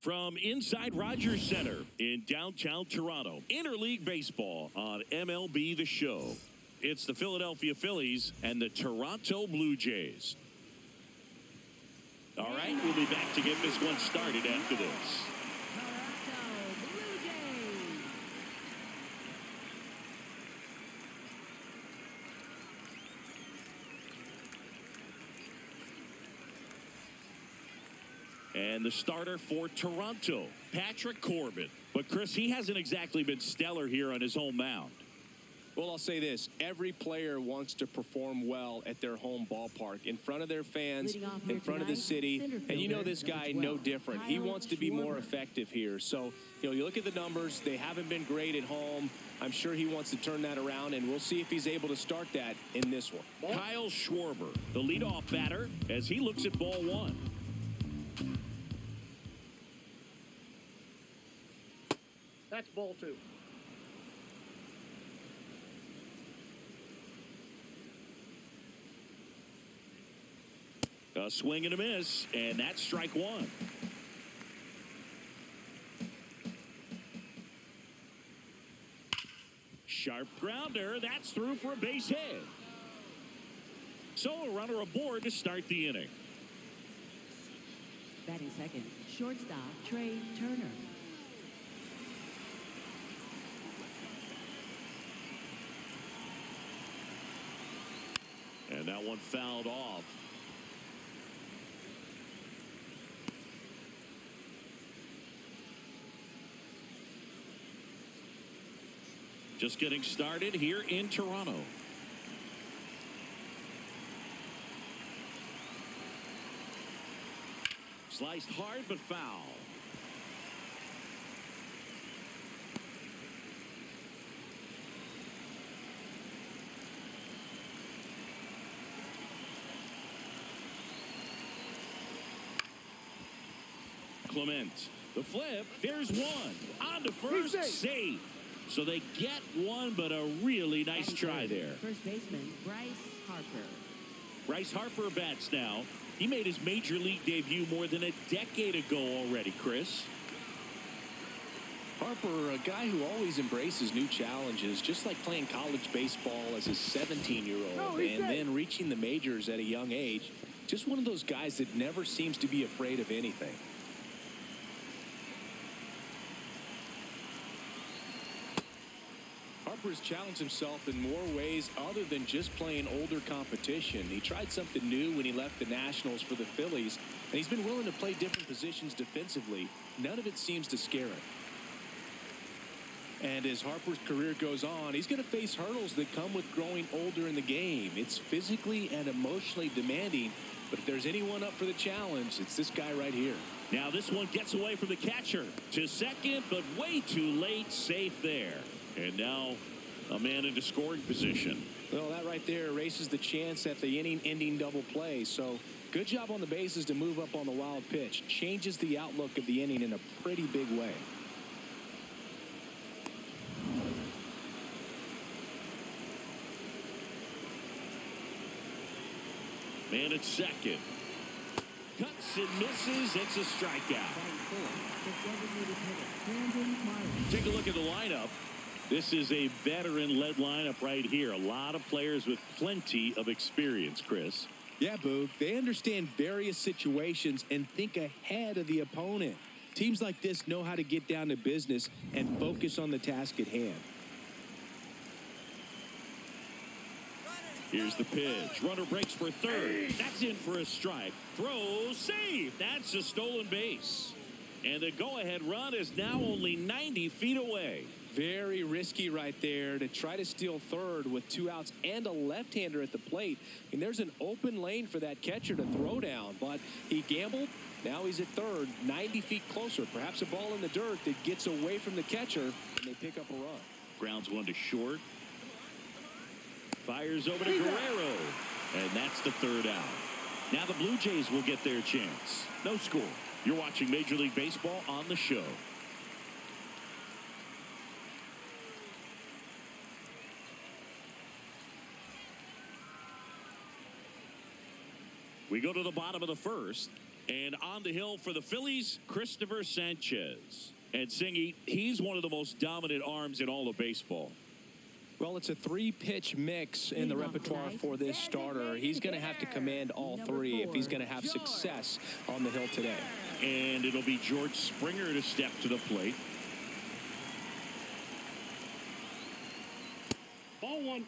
From inside Rogers Center in downtown Toronto, interleague baseball on MLB The Show. It's the Philadelphia Phillies and the Toronto Blue Jays. All right, we'll be back to get this one started after this. And the starter for Toronto, Patrick Corbin. But, Chris, he hasn't exactly been stellar here on his home mound. Well, I'll say this. Every player wants to perform well at their home ballpark, in front of their fans, in front of the city. And you know this guy no different. He wants to be more effective here. So, you look at the numbers. They haven't been great at home. I'm sure he wants to turn that around, and we'll see if he's able to start that in this one. Kyle Schwarber, the leadoff batter, as he looks at ball one. That's ball two. A swing and a miss, and that's strike one. Sharp grounder, that's through for a base hit. So a runner aboard to start the inning. Batting second, shortstop Trey Turner. And that one fouled off. Just getting started here in Toronto. Sliced hard but foul. Clement, the flip, there's one, on to first, safe. So they get one, but a really nice try there. First baseman, Bryce Harper. Bryce Harper bats now. He made his major league debut more than a decade ago already, Chris. Harper, a guy who always embraces new challenges, just like playing college baseball as a 17-year-old and then reaching the majors at a young age. Just one of those guys that never seems to be afraid of anything. Harper has challenged himself in more ways other than just playing older competition. He tried something new when he left the Nationals for the Phillies, and he's been willing to play different positions defensively. None of it seems to scare him. And as Harper's career goes on, he's going to face hurdles that come with growing older in the game. It's physically and emotionally demanding, but if there's anyone up for the challenge, it's this guy right here. Now this one gets away from the catcher to second, but way too late, safe there. And now a man into scoring position. Well, that right there erases the chance at the inning-ending double play. So good job on the bases to move up on the wild pitch. Changes the outlook of the inning in a pretty big way. Man at second. Cuts and misses. It's a strikeout. Take a look at the lineup. This is a veteran-led lineup right here. A lot of players with plenty of experience, Chris. Yeah, Boog. They understand various situations and think ahead of the opponent. Teams like this know how to get down to business and focus on the task at hand. Here's the pitch. Runner breaks for third. That's in for a strike. Throw, save. That's a stolen base. And the go-ahead run is now only 90 feet away. Very risky right there to try to steal third with 2 outs and a left-hander at the plate. And there's an open lane for that catcher to throw down, but he gambled. Now he's at third, 90 feet closer. Perhaps a ball in the dirt that gets away from the catcher, and they pick up a run. Grounds one to short. Fires over to Guerrero, and that's the third out. Now the Blue Jays will get their chance. No score. You're watching Major League Baseball on the show. We go to the bottom of the first. And on the hill for the Phillies, Christopher Sanchez. And Singy, he's one of the most dominant arms in all of baseball. Well, it's a three-pitch mix in the repertoire for this starter. He's going to have to command all three if he's going to have success on the hill today. And it'll be George Springer to step to the plate. Ball one.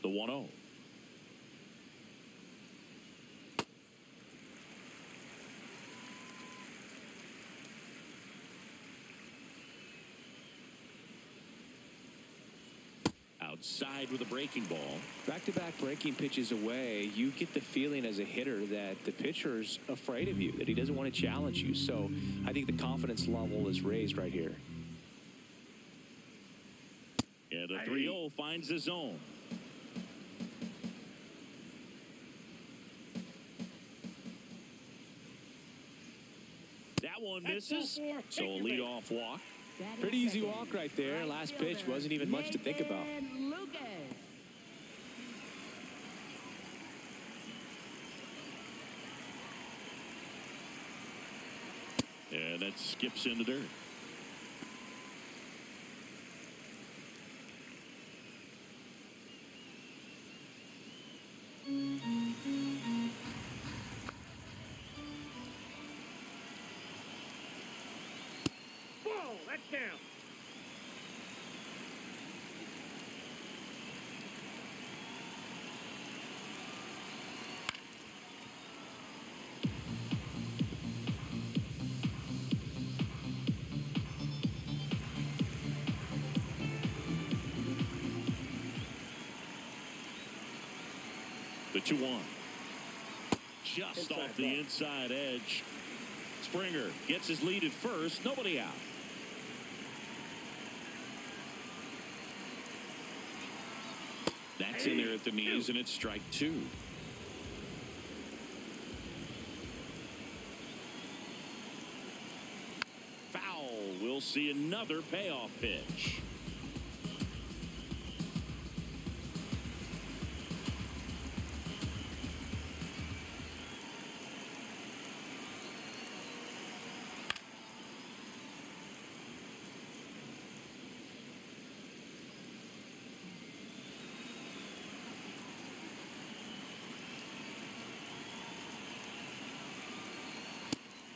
The 1-0. Outside with a breaking ball. Back-to-back breaking pitches away, you get the feeling as a hitter that the pitcher's afraid of you, that he doesn't want to challenge you. So I think the confidence level is raised right here. And the 3-0 finds the zone. That one misses. So a leadoff walk. Pretty easy walk right there. Last pitch wasn't even much to think about. And that skips in the dirt. Whoa, that's down. The 2-1. Just off the inside edge. Springer gets his lead at first. Nobody out. That's in there at the knees, and it's strike two. Foul. We'll see another payoff pitch.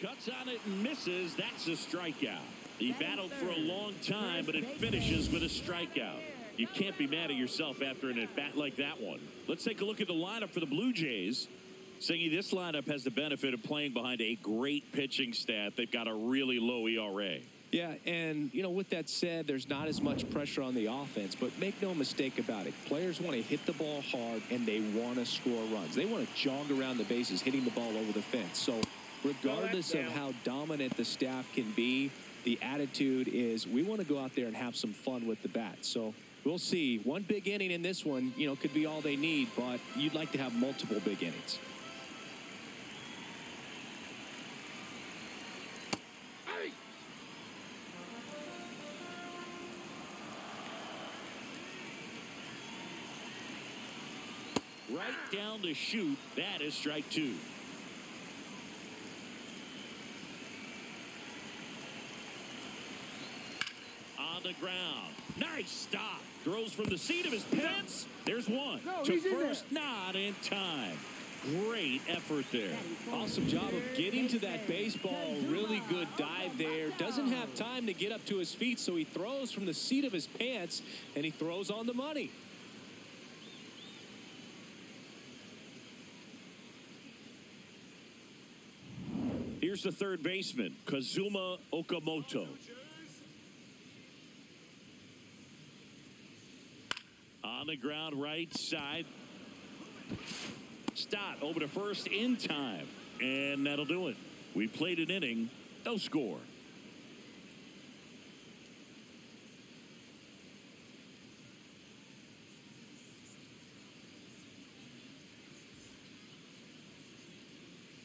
Cuts on it and misses. That's a strikeout. He battled for a long time, but it finishes with a strikeout. You can't be mad at yourself after an at-bat like that one. Let's take a look at the lineup for the Blue Jays. Singy, this lineup has the benefit of playing behind a great pitching staff. They've got a really low ERA. Yeah, and, you know, with that said, there's not as much pressure on the offense, but make no mistake about it. Players want to hit the ball hard, and they want to score runs. They want to jog around the bases, hitting the ball over the fence. So regardless of how dominant the staff can be, the attitude is we want to go out there and have some fun with the bat. So we'll see. One big inning in this one, you know, could be all they need, but you'd like to have multiple big innings. Right down the chute. That is strike two. On the ground. Nice stop. Throws from the seat of his pants. There's one. To first, not in time. Great effort there. Awesome job of getting to that baseball. Really good dive there. Doesn't have time to get up to his feet, so he throws from the seat of his pants, and he throws on the money. Here's the third baseman, Kazuma Okamoto. On the ground, right side. Stott over to first in time. And that'll do it. We played an inning, no score.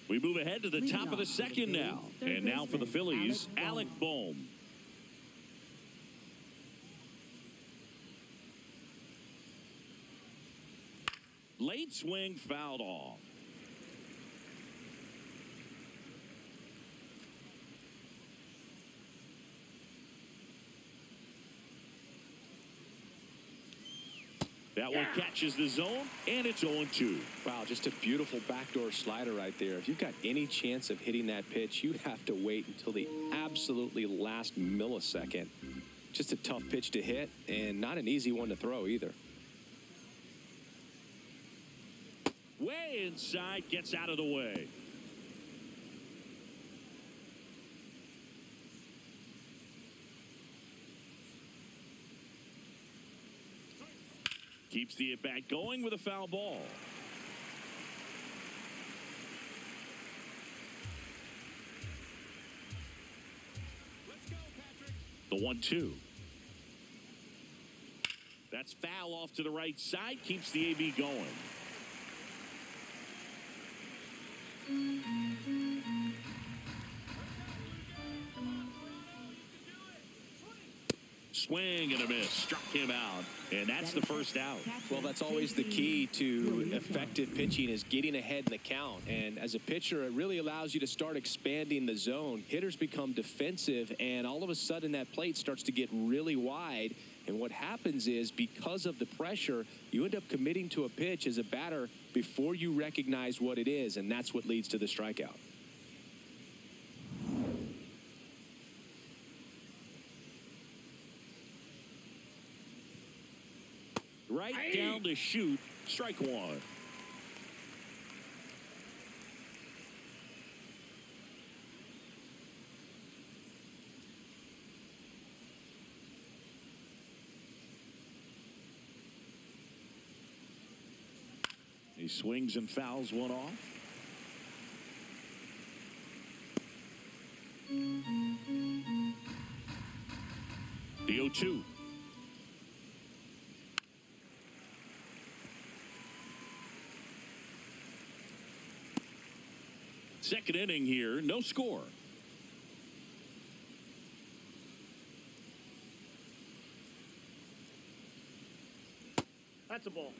We move ahead to the top of the second now. And now for the Phillies, Alec Bohm. Late swing fouled off. That one catches the zone, and it's 0-2. Wow, just a beautiful backdoor slider right there. If you've got any chance of hitting that pitch, you have to wait until the absolutely last millisecond. Just a tough pitch to hit, and not an easy one to throw either. Way inside, gets out of the way. Keeps the at-bat going with a foul ball. Let's go, Patrick. The 1-2. That's foul off to the right side. Keeps the AB going. Swing and a miss. Struck him out. And that's the first out. Well, that's always the key to effective pitching, is getting ahead in the count. And as a pitcher, it really allows you to start expanding the zone. Hitters become defensive, and all of a sudden that plate starts to get really wide. And what happens is, because of the pressure, you end up committing to a pitch as a batter before you recognize what it is, and that's what leads to the strikeout. Right down to shoot. Strike one. He swings and fouls one off. The 0-2. Second inning here, no score. That's a ball.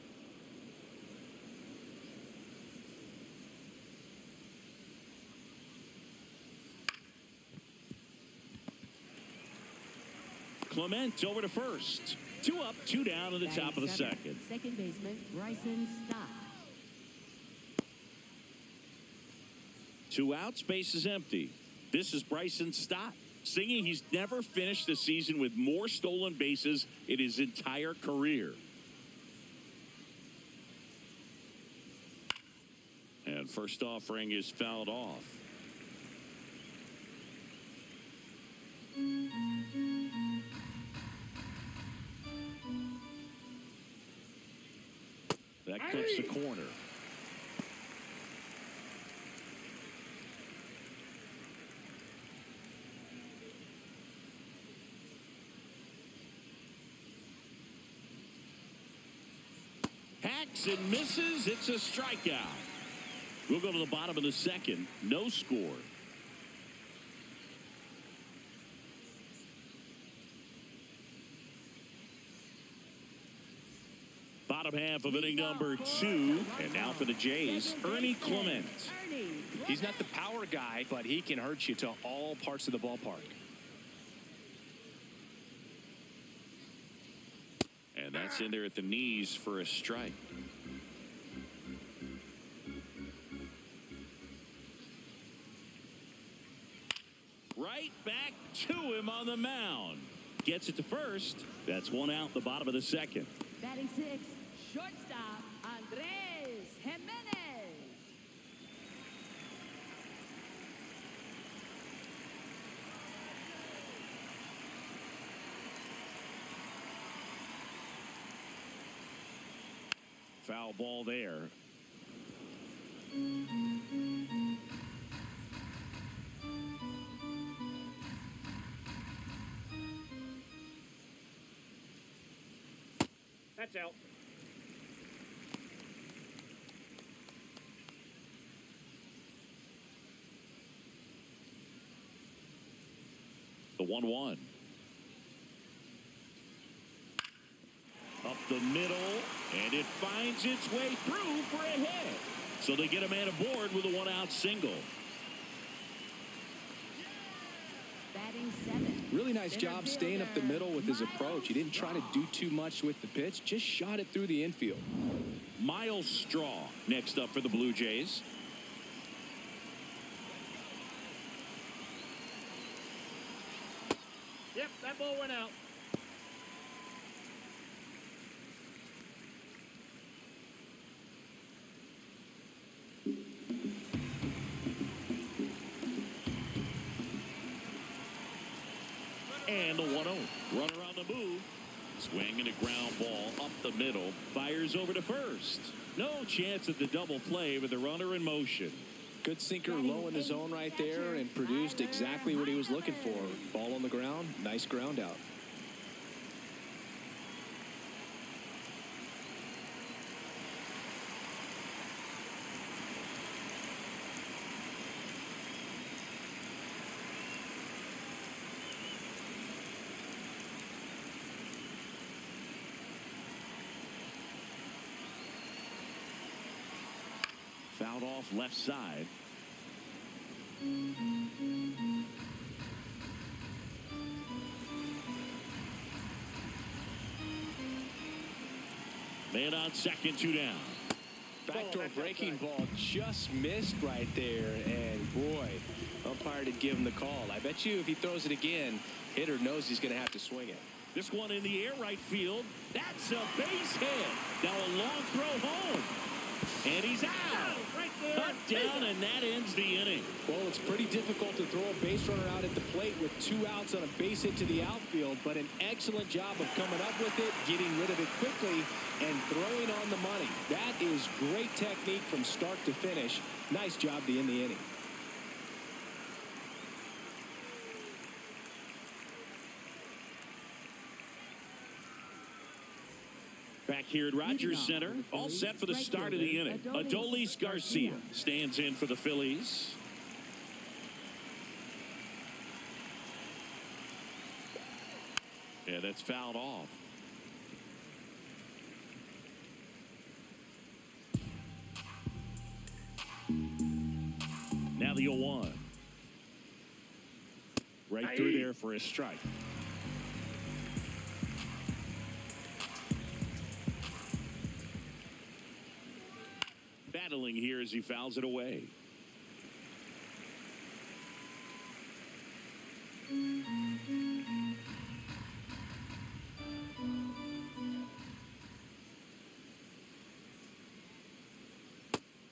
Clement over to first. 2 up, 2 down in the top of the second. Second baseman, Bryson Stott. 2 outs, base is empty. This is Bryson Stott, singing he's never finished the season with more stolen bases in his entire career. And first offering is fouled off. That clips the corner. Hacks and misses. It's a strikeout. We'll go to the bottom of the second. No score. Bottom half of inning number 2. And now for the Jays, Ernie Clement. He's not the power guy, but he can hurt you to all parts of the ballpark. And that's in there at the knees for a strike. Right back to him on the mound. Gets it to first. That's 1 out, the bottom of the second. Batting 6, shortstop, Andres Jimenez. Foul ball there. That's out. The 1-1. Up the middle, and it finds its way through for a hit. So they get a man aboard with a one-out single. Batting 7. Really nice Center job staying up the fielder, middle with his approach. He didn't try to do too much with the pitch, just shot it through the infield. Miles Straw next up for the Blue Jays. Yep, that ball went out. And the 1-0. Runner on the move. Swinging a ground ball up the middle. Fires over to first. No chance at the double play with the runner in motion. Good sinker low in the zone right there and produced exactly what he was looking for. Ball on the ground. Nice ground out. Fouled off left side. Man on second, 2 down. Backdoor breaking ball just missed right there, and boy, umpire did give him the call. I bet you if he throws it again, hitter knows he's going to have to swing it. This one in the air right field. That's a base hit. Now a long throw home. And he's out. Right there. Cut down, and that ends the inning. Well, it's pretty difficult to throw a base runner out at the plate with 2 outs on a base hit to the outfield, but an excellent job of coming up with it, getting rid of it quickly, and throwing on the money. That is great technique from start to finish. Nice job to end the inning. Back here at Rogers Center, all set for the start of the inning. Adolis Garcia stands in for the Phillies. Yeah, that's fouled off. Now the 0-1. Right through there for a strike. Battling here as he fouls it away.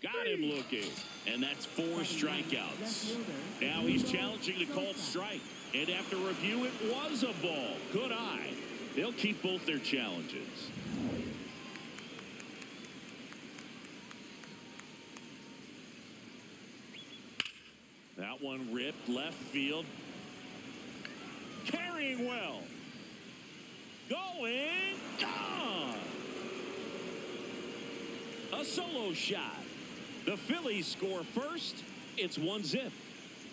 Got him looking, and that's 4 strikeouts. Now he's challenging the called strike, and after review, it was a ball. Good eye. They'll keep both their challenges. That one ripped left field. Carrying well. Going. Gone. A solo shot. The Phillies score first. It's 1-0.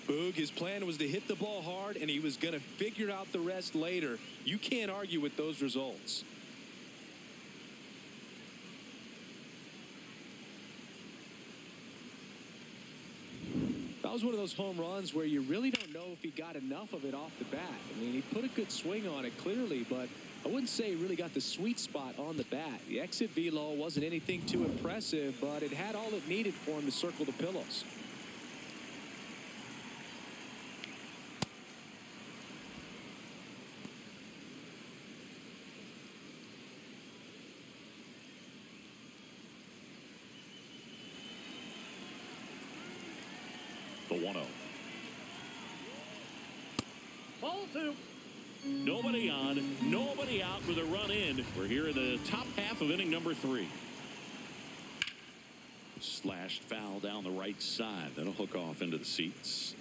Boog, his plan was to hit the ball hard, and he was going to figure out the rest later. You can't argue with those results. That was one of those home runs where you really don't know if he got enough of it off the bat. I mean, he put a good swing on it clearly, but I wouldn't say he really got the sweet spot on the bat. The exit velo wasn't anything too impressive, but it had all it needed for him to circle the pillows. The 1-0. Ball 2. Nobody on, nobody out with a run in. We're here in the top half of inning number 3. Slashed foul down the right side. That'll hook off into the seats.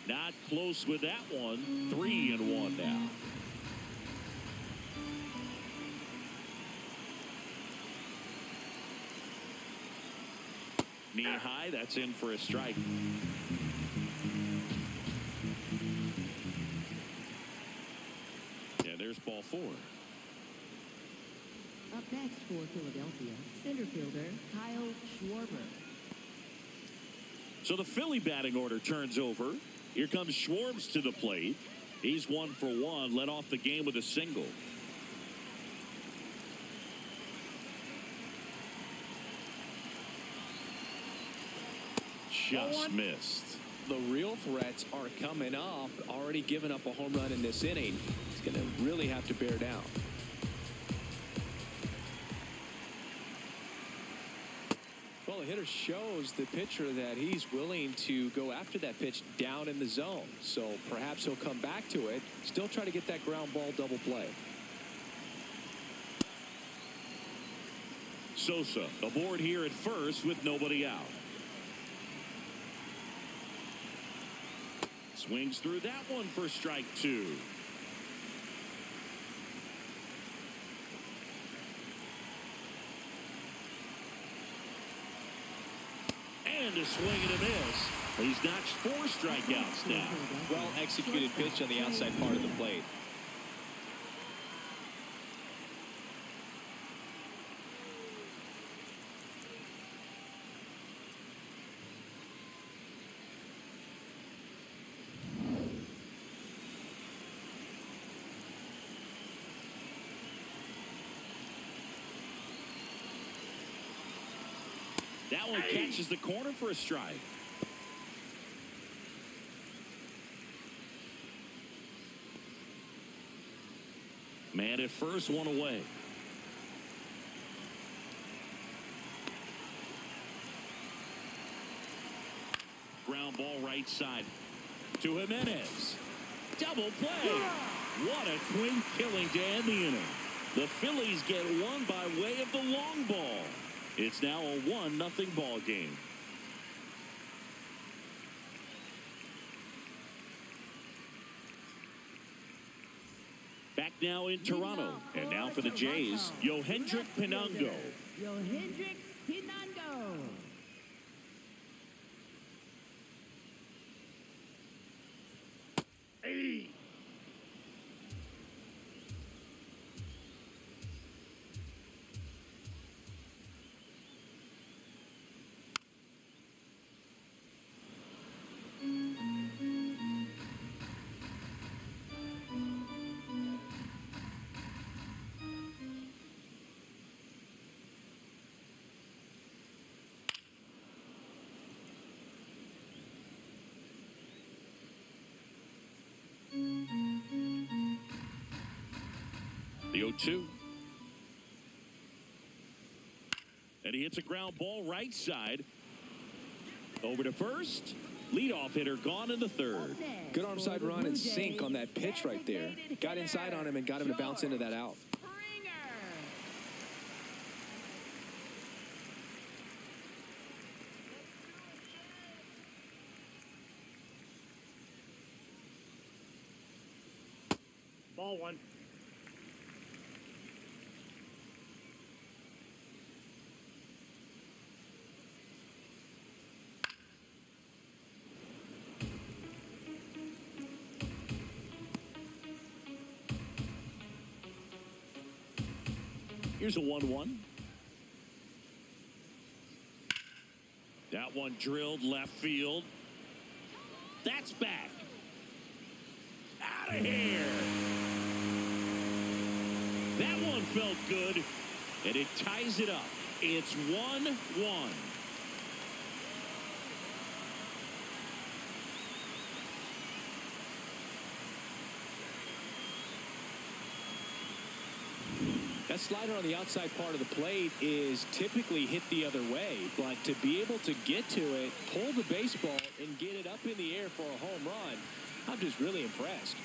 Not close with that one. 3-1 now. Knee high, that's in for a strike. Here's ball 4. Up next for Philadelphia, center fielder Kyle Schwarber. So the Philly batting order turns over. Here comes Schwarber to the plate. He's 1 for 1, led off the game with a single. Just missed. The real threats are coming up. Already given up a home run in this inning. He's going to really have to bear down. Well, the hitter shows the pitcher that he's willing to go after that pitch down in the zone. So perhaps he'll come back to it. Still try to get that ground ball double play. Sosa aboard here at first with nobody out. Swings through that one for strike 2. And a swing and a miss. He's notched 4 strikeouts now. Well executed pitch on the outside part of the plate. That one catches the corner for a strike. Man at first, 1 away. Ground ball right side to Jimenez. Double play. What a quick killing to end the inning. The Phillies get one by way of the long ball. It's now a 1-0 ball game. Back now in Toronto. And now for the Jays, Yohendrick Pinango. Yohendrick Pinango. Hey. The 0-2. And he hits a ground ball right side. Over to first. Leadoff hitter gone in the 3rd. Good arm side run and sink on that pitch right there. Got inside on him and got him to bounce into that out. Ball 1. Here's a 1-1. That one drilled left field. That's back. Out of here. That one felt good, and it ties it up. It's 1-1. That slider on the outside part of the plate is typically hit the other way, but to be able to get to it, pull the baseball, and get it up in the air for a home run, I'm just really impressed.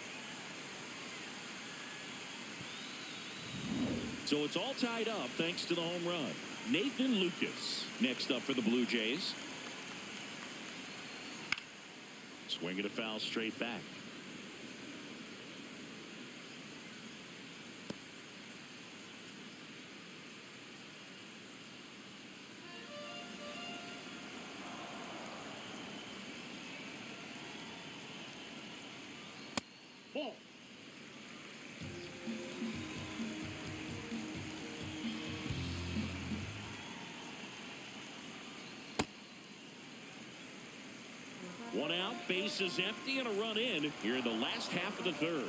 So it's all tied up thanks to the home run. Nathan Lucas next up for the Blue Jays. Swing and a foul straight back. Ball. One out, bases empty, and a run in here in the last half of the third.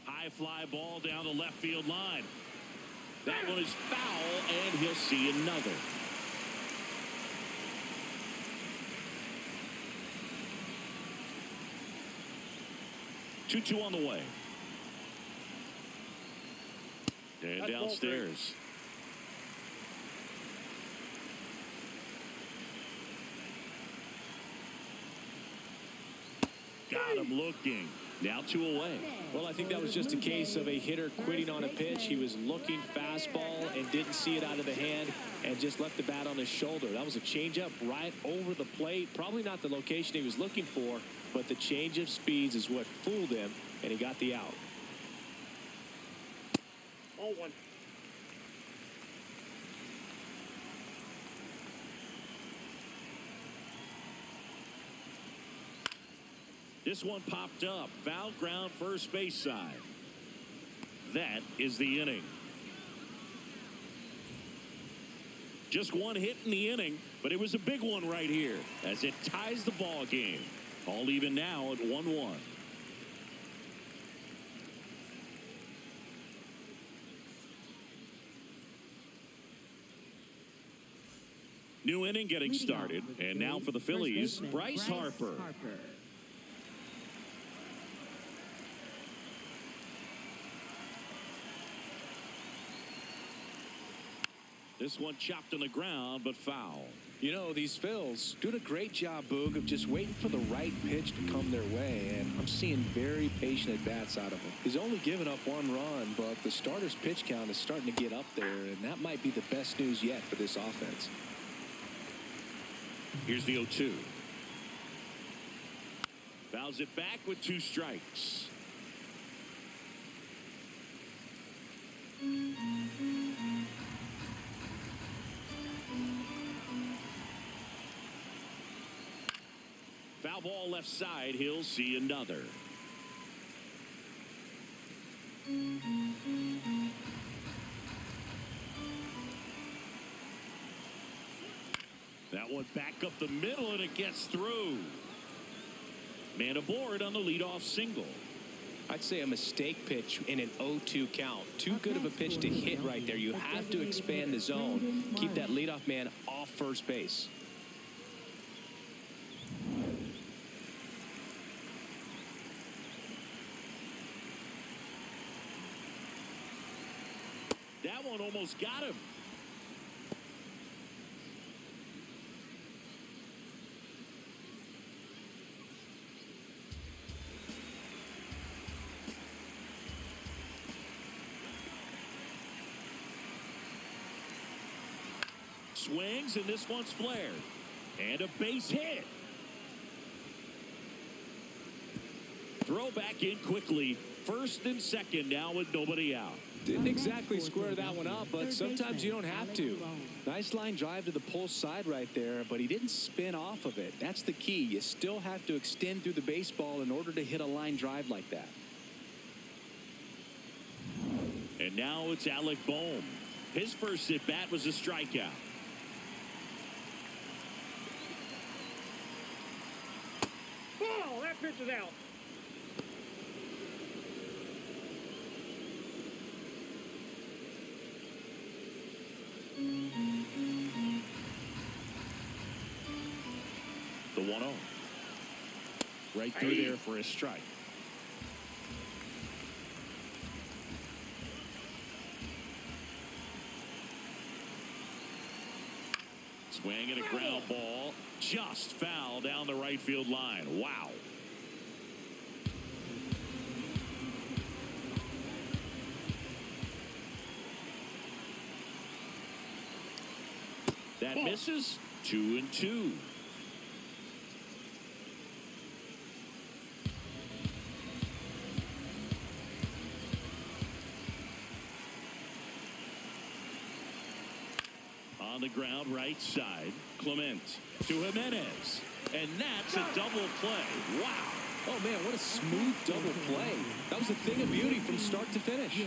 High fly ball down the left field line. That one is foul, and he'll see another. Two on the way. And That's downstairs. Got him looking. Now 2 away. Well, I think that was just a case of a hitter quitting on a pitch. He was looking fastball and didn't see it out of the hand and just left the bat on his shoulder. That was a changeup right over the plate. Probably not the location he was looking for, but the change of speeds is what fooled him, and he got the out. Ball 1. This one popped up. Foul ground, first base side. That is the inning. Just one hit in the inning, but it was a big one right here as it ties the ball game. All even now at 1-1. New inning getting started. And now for the Phillies, Bryce Harper. This one chopped on the ground, but foul. You know, these Phils doing a great job, Boog, of just waiting for the right pitch to come their way, and I'm seeing very patient at-bats out of him. He's only given up 1 run, but the starter's pitch count is starting to get up there, and that might be the best news yet for this offense. Here's the 0-2. Fouls it back with 2 strikes. Foul ball left side. He'll see another. That one back up the middle, and it gets through. Man aboard on the leadoff single. I'd say a mistake pitch in an 0-2 count. Too good of a pitch to hit right there. You have to expand the zone. Keep that leadoff man off first base. That one almost got him. Swings, and this one's flared. And a base hit. Throw back in quickly. First and second now with nobody out. Didn't exactly square that one up, but sometimes you don't have to. Nice line drive to the pull side right there, but he didn't spin off of it. That's the key. You still have to extend through the baseball in order to hit a line drive like that. And now it's Alec Bohm. His first at bat was a strikeout. Oh, that pitch is out. The 1-0. Right through there for a strike. Swing and a ground ball. Just foul down the right field line. Wow. That misses. 2-2. On the ground right side. Clement to Jimenez. And that's a double play. Wow. Oh, man, what a smooth double play. That was a thing of beauty from start to finish.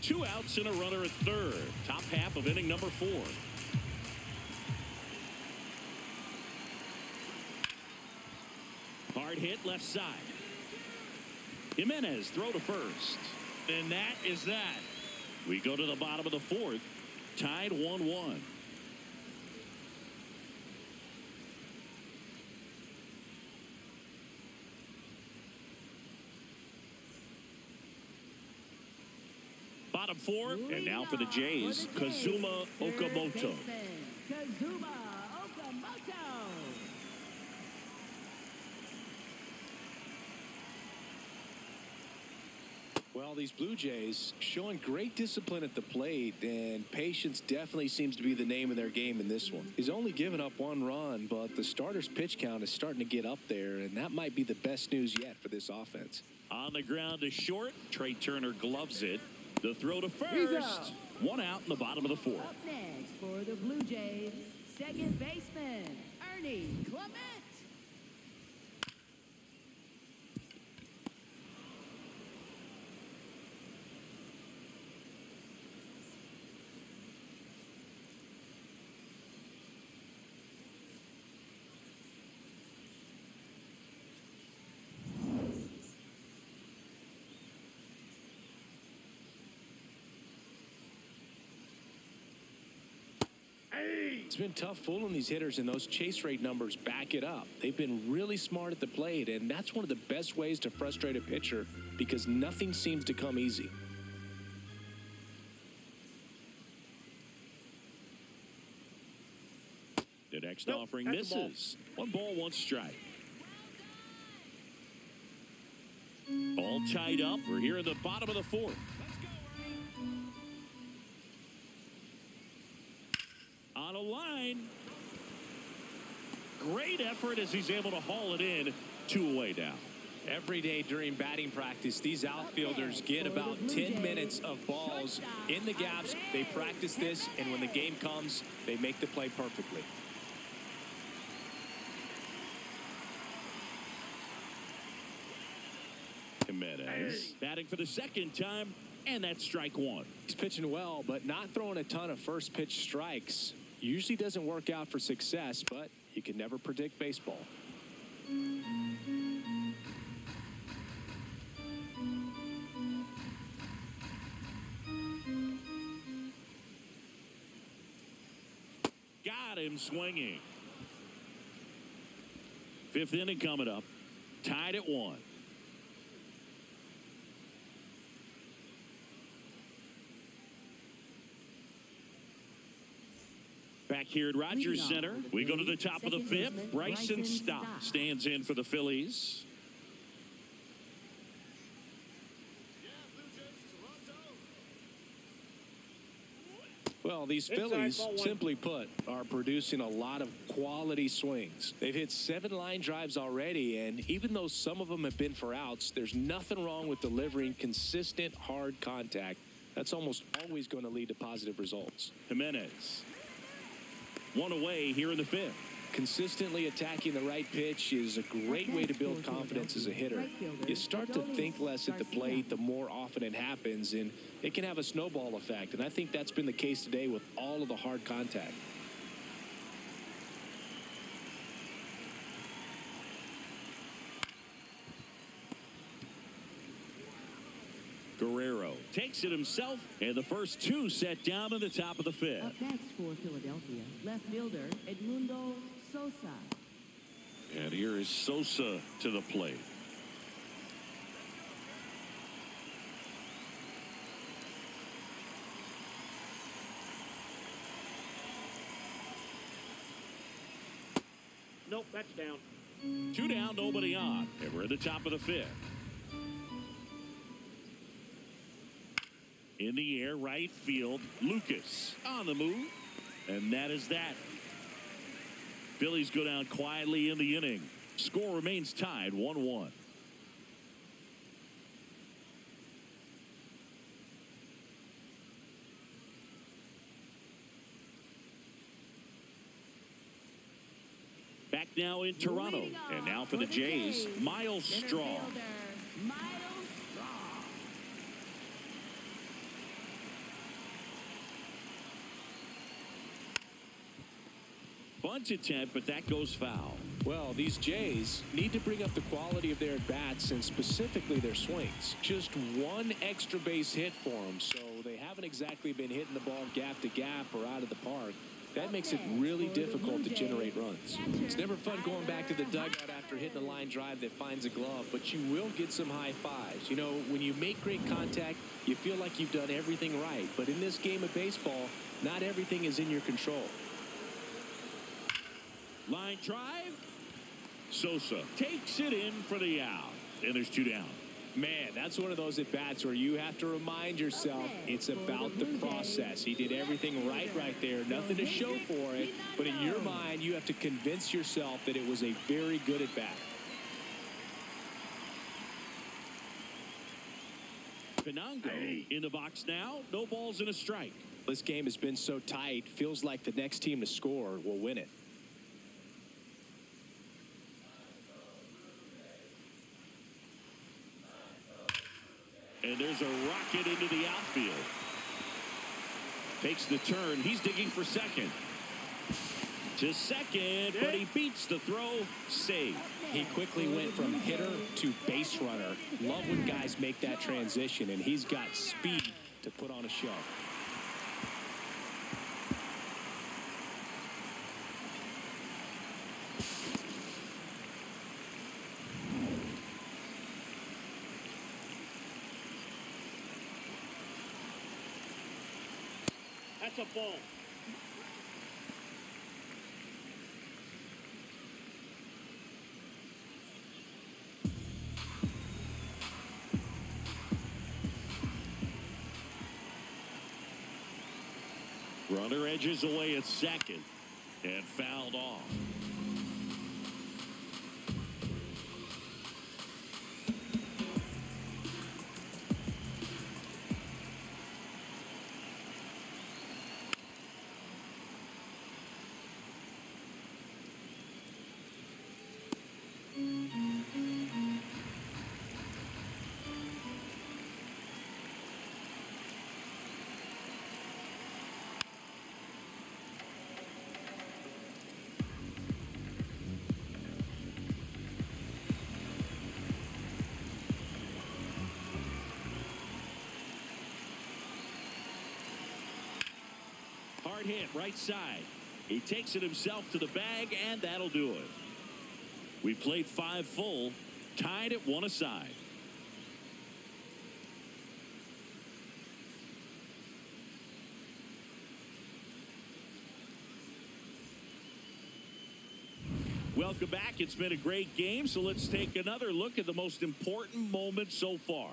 Two outs and a runner at third. Top half of inning number 4. Hard hit left side. Jimenez throw to first. And that is that. We go to the bottom of the 4th. Tied 1-1. Bottom 4, and now for the Jays, Kazuma Okamoto. Well, these Blue Jays showing great discipline at the plate, and patience definitely seems to be the name of their game in this one. He's only given up 1 run, but the starter's pitch count is starting to get up there, and that might be the best news yet for this offense. On the ground to short, Trey Turner gloves it. The throw to first. 1 out in the bottom of the 4th. Up next for the Blue Jays, second baseman, Ernie Clement. It's been tough fooling these hitters, and those chase rate numbers back it up. They've been really smart at the plate, and that's one of the best ways to frustrate a pitcher because nothing seems to come easy. The next offering misses. 1 ball, 1 strike. All tied up. We're here at the bottom of the 4th. On a line. Great effort as he's able to haul it in. 2 away now. Every day during batting practice, these outfielders get about 10 minutes of balls in the gaps. They practice this, and when the game comes, they make the play perfectly. Jimenez batting for the 2nd time, and that's strike 1. He's pitching well, but not throwing a ton of first pitch strikes. Usually doesn't work out for success, but you can never predict baseball. Got him swinging. 5th inning coming up. Tied at 1. Back here at Rogers Center, we go to the top of the 5th. Bryson Stott stands in for the Phillies. Well, these Phillies, simply put, are producing a lot of quality swings. They've hit 7 line drives already, and even though some of them have been for outs, there's nothing wrong with delivering consistent, hard contact. That's almost always going to lead to positive results. Jimenez. 1 away here in the 5th. Consistently attacking the right pitch is a great way to build confidence as a hitter. You start to think less at the plate the more often it happens, and it can have a snowball effect. And I think that's been the case today with all of the hard contact. Guerrero takes it himself, and the first 2 set down in the top of the 5th. Up next for Philadelphia, left fielder Edmundo Sosa. And here is Sosa to the plate. That's down. 2 down, nobody on. And we're at the top of the 5th. In the air, right field. Lucas on the move. And that is that. Phillies go down quietly in the inning. Score remains tied 1-1. Back now in Toronto. And now for the Jays, Miles Straw. Bunt attempt, but that goes foul. Well, these Jays need to bring up the quality of their at-bats and specifically their swings. Just one extra base hit for them, so they haven't exactly been hitting the ball gap to gap or out of the park. That makes it really difficult to generate runs. It's never fun going back to the dugout after hitting a line drive that finds a glove, but you will get some high fives. You know, when you make great contact, you feel like you've done everything right. But in this game of baseball, not everything is in your control. Line drive. Sosa takes it in for the out. And there's 2 down. Man, that's one of those at-bats where you have to remind yourself it's about the process. He did everything right there. Nothing to show for it. But in your mind, you have to convince yourself that it was a very good at-bat. Pinango in the box now. No balls and a strike. This game has been so tight. Feels like the next team to score will win it. And there's a rocket into the outfield. Takes the turn. He's digging for second. To second, but he beats the throw. Save. He quickly went from hitter to base runner. Love when guys make that transition, and he's got speed to put on a show. That's a ball. Runner edges away at second and fouled off. Hard hit right side. He takes it himself to the bag, and that'll do it. We played 5 full, tied at 1 aside. Welcome back. It's been a great game, so let's take another look at the most important moment so far.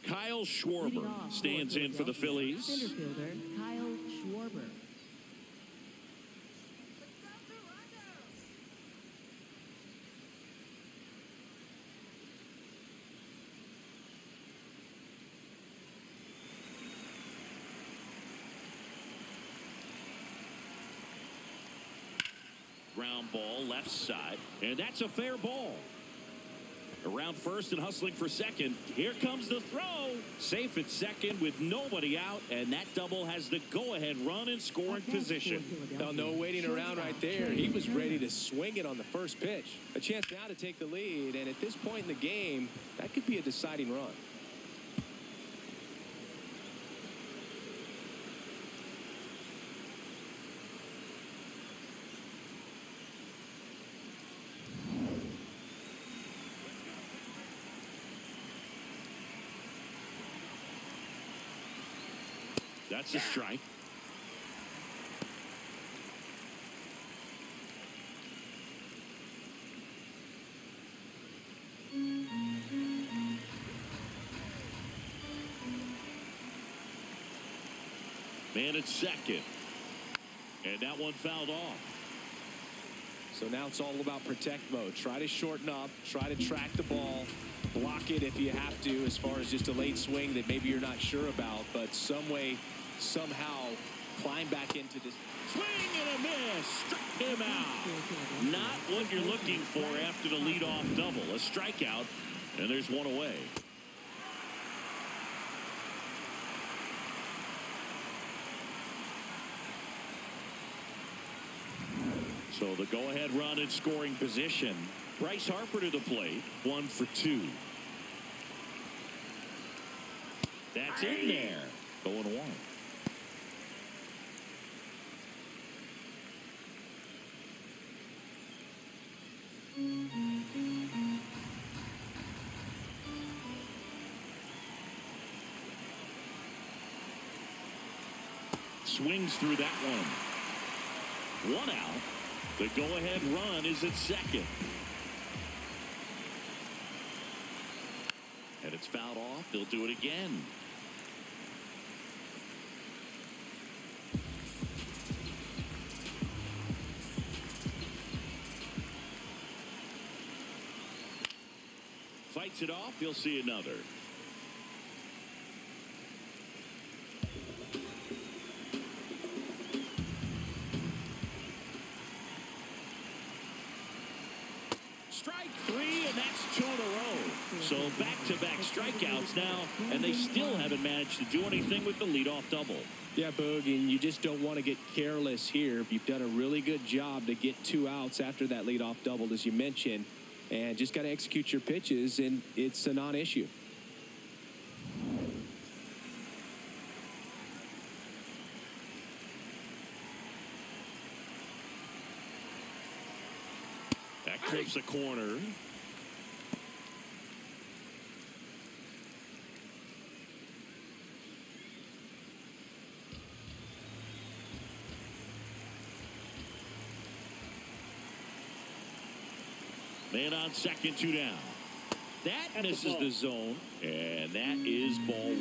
Kyle Schwarber stands in for the Phillies. Center fielder Kyle Schwarber. Ground ball left side, and that's a fair ball. Around first and hustling for second. Here comes the throw. Safe at second with nobody out, and that double has the go-ahead run in scoring position. Well, no waiting around right there. He was ready to swing it on the first pitch. A chance now to take the lead, and at this point in the game, that could be a deciding run. That's a strike. Man at second. And that one fouled off. So now it's all about protect mode. Try to shorten up. Try to track the ball. Block it if you have to, as far as just a late swing that maybe you're not sure about. But some way, somehow, climb back into this. Swing and a miss. Struck him out. Not what you're looking for after the leadoff double. A strikeout, and there's one away. So the go-ahead run in scoring position. Bryce Harper to the plate. 1 for 2. That's in there. 0-1. Swings through that one. 1 out. The go-ahead run is at second. And it's fouled off. They'll do it again. Fights it off. You'll see another. Strike 3, and that's 2 in a row. So back-to-back strikeouts now, and they still haven't managed to do anything with the leadoff double. Yeah, Boog, and you just don't want to get careless here. You've done a really good job to get 2 outs after that leadoff double, as you mentioned, and just got to execute your pitches, and it's a non-issue. That clips a corner. Man on second, 2 down. That misses the zone, and that is ball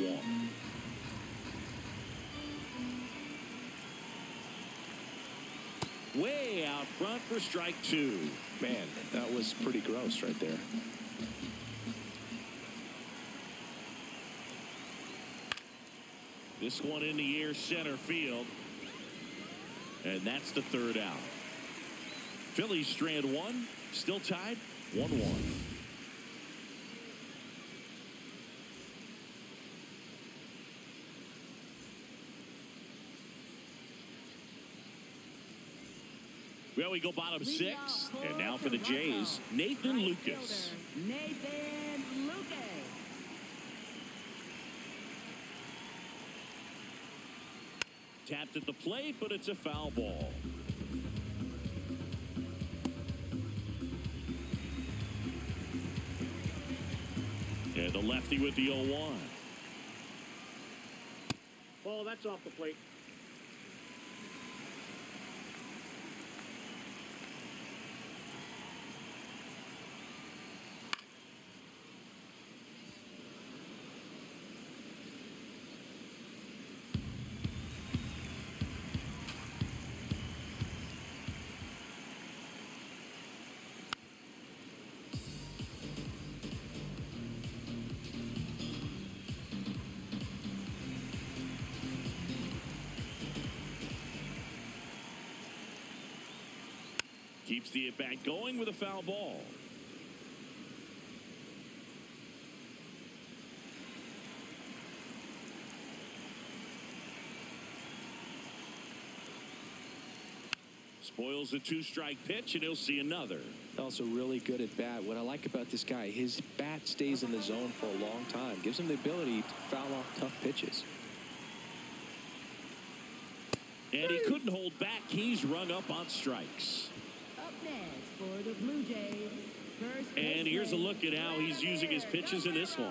1. Way out front for strike 2. Man, that was pretty gross right there. This one in the air center field. And that's the 3rd out. Phillies strand 1. Still tied 1-1. Well, we go bottom 6. And now for the Jays, Nathan Lucas. Nathan Lucas. Tapped at the plate, but it's a foul ball. And the lefty with the 0-1. Ball, that's off the plate. Keeps the at-bat going with a foul ball. Spoils a 2-strike pitch, and he'll see another. Also really good at bat. What I like about this guy, his bat stays in the zone for a long time. Gives him the ability to foul off tough pitches. And he couldn't hold back. He's rung up on strikes. Up next for the Blue Jays, first And here's a look at how he's using his pitches in this one.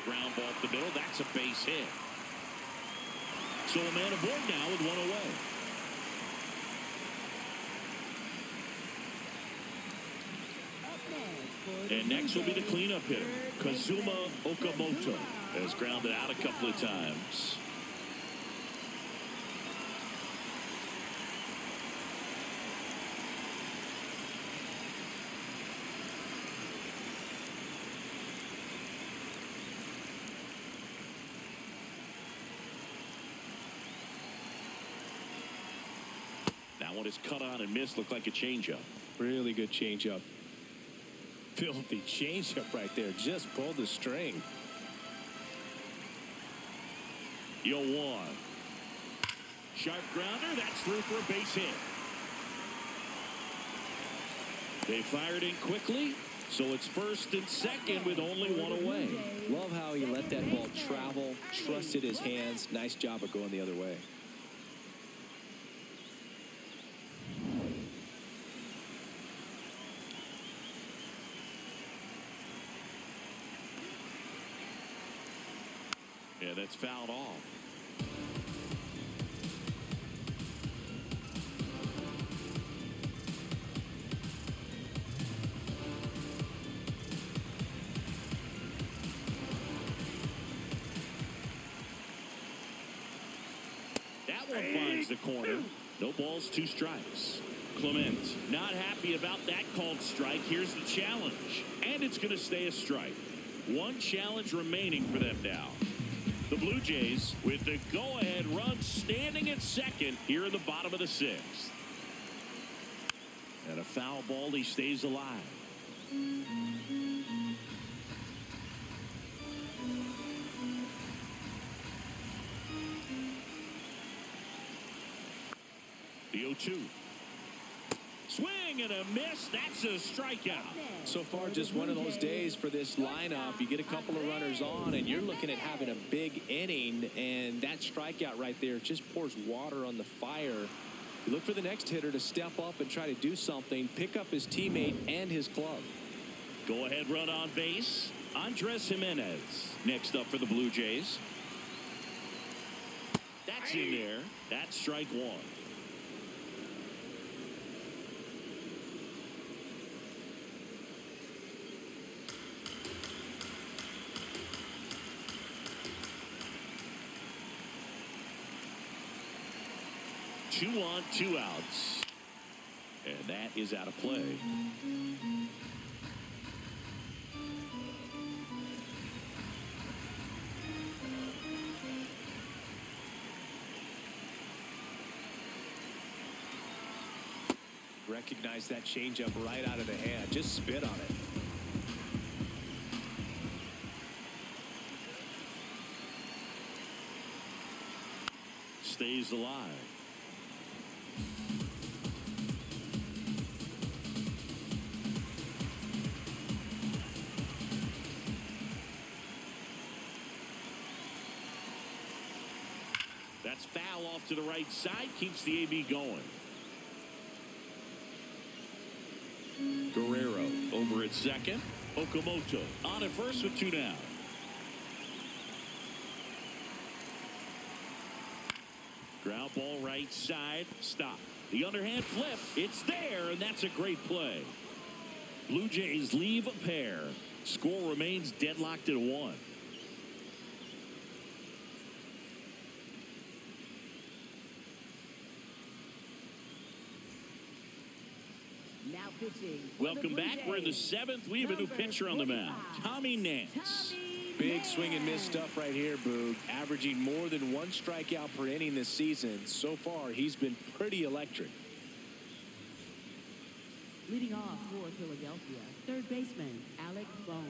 Ground ball up the middle. That's a base hit. So a man aboard now with one away. And next will be the cleanup hitter, Kazuma Okamoto, has grounded out a couple of times. That one is cut on and missed. Looked like a changeup. Really good changeup. Filthy changeup right there. Just pulled the string. 0-1. Sharp grounder. That's through for a base hit. They fired in quickly, so it's first and second with only one away. Love how he let that ball travel, trusted his hands. Nice job of going the other way. Yeah, that's fouled off. That one finds the corner. No balls, 2 strikes. Clement not happy about that called strike. Here's the challenge. And it's going to stay a strike. One challenge remaining for them now. The Blue Jays with the go-ahead run standing at second here in the bottom of the 6th. And a foul ball, he stays alive. The 0-2. Swing and a miss. That's a strikeout. So far, just one of those days for this lineup. You get a couple of runners on, and you're looking at having a big inning, and that strikeout right there just pours water on the fire. You look for the next hitter to step up and try to do something, pick up his teammate and his club. Go ahead run on base. Andres Jimenez next up for the Blue Jays. That's in there. That's strike 1. Two on, 2 outs. And that is out of play. Recognize that changeup right out of the hand. Just spit on it. Stays alive. That's foul off to the right side. Keeps the AB going. Guerrero over at second. Okamoto on at first with 2 down. Ground ball right side. Stop. The underhand flip. It's there, and that's a great play. Blue Jays leave a pair. Score remains deadlocked at 1. Now pitching. Welcome back. We're in the 7th. We have a new pitcher on the mound, Tommy Nance. Tommy Big swing and miss stuff right here, Boog. Averaging more than 1 strikeout per inning this season. So far, he's been pretty electric. Leading off for Philadelphia, third baseman Alec Bohm.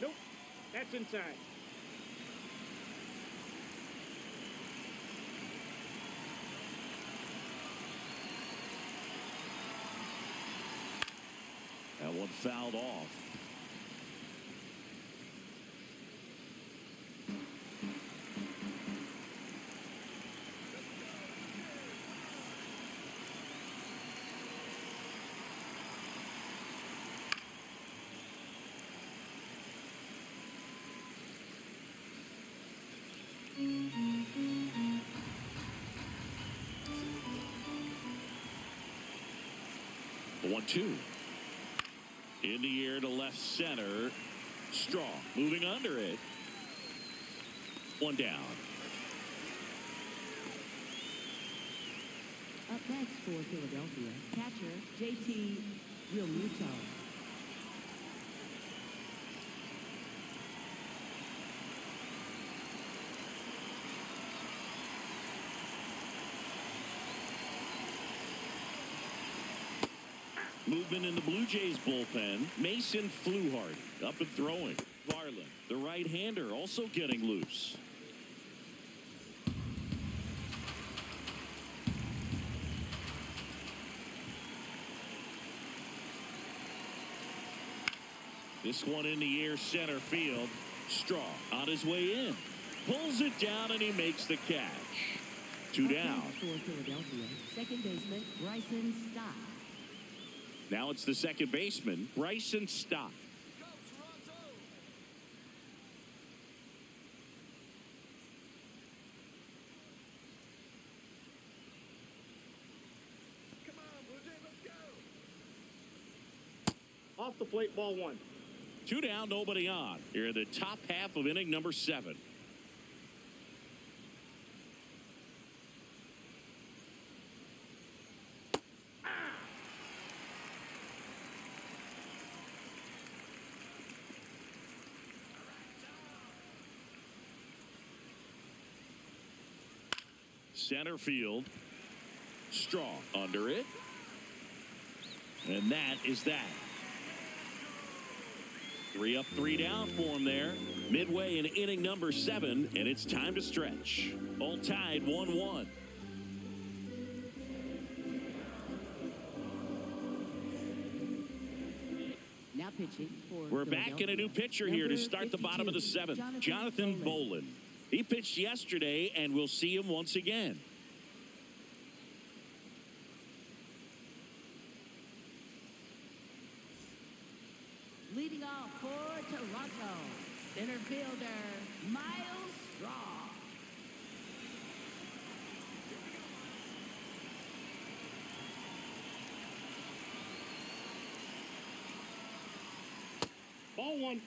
Nope. That's inside. That one fouled off. The 1-2. In the air to left center. Strong. Moving under it. One down. Up next for Philadelphia, catcher JT Realmuto. Movement in the Blue Jays bullpen. Mason Fluharty up and throwing. Varland, the right-hander, also getting loose. This one in the air center field. Straw on his way in. Pulls it down and he makes the catch. 2 down. For Philadelphia, second baseman Bryson Stott. Now it's the second baseman, Bryson Stott. Off the plate, ball 1. 2 down, nobody on. Here in the top half of inning number 7. Center field. Strong under it. And that is that. 3 up, 3 down for him there. Midway in inning number 7, and it's time to stretch. All tied 1-1. Now pitching for We're back in a new pitcher here to start the bottom of the 7th. Jonathan Bolin. He pitched yesterday, and we'll see him once again. Leading off for Toronto, center fielder Miles Straw. Ball 1.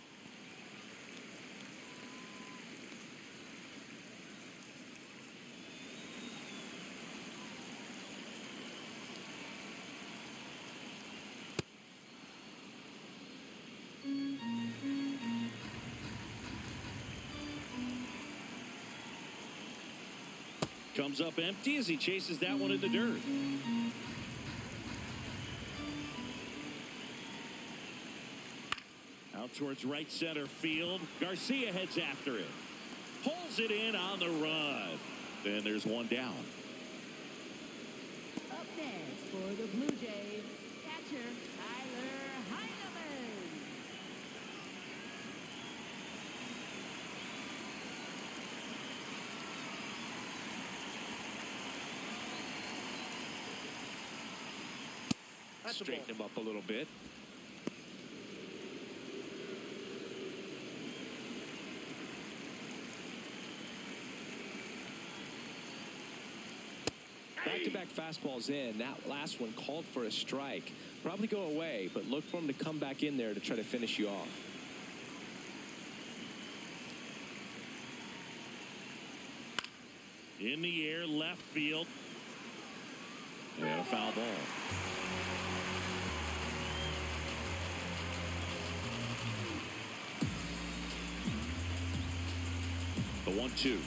Comes up empty as he chases that one in the dirt. Out towards right center field. Garcia heads after it. Pulls it in on the run. Then there's one down. Up next for the Blue Jays, catcher Tyler Heineman. That's a Straighten ball. him up a little bit. Back-to-back fastballs in. That last one called for a strike. Probably go away, but look for him to come back in there to try to finish you off. In the air, left field. And a foul ball. The 1-2.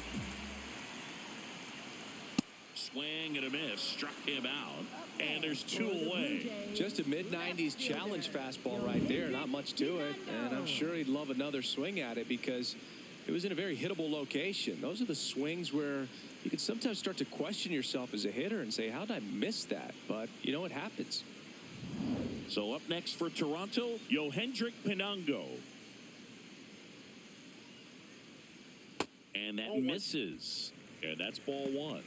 Swing and a miss. Struck him out. And there's 2 away. Just a mid-90s challenge fastball right there. Not much to it. And I'm sure he'd love another swing at it because it was in a very hittable location. Those are the swings where you can sometimes start to question yourself as a hitter and say, how did I miss that? But, you know, it happens. So up next for Toronto, Yohendrick Pinango. And that misses. And that's ball 1.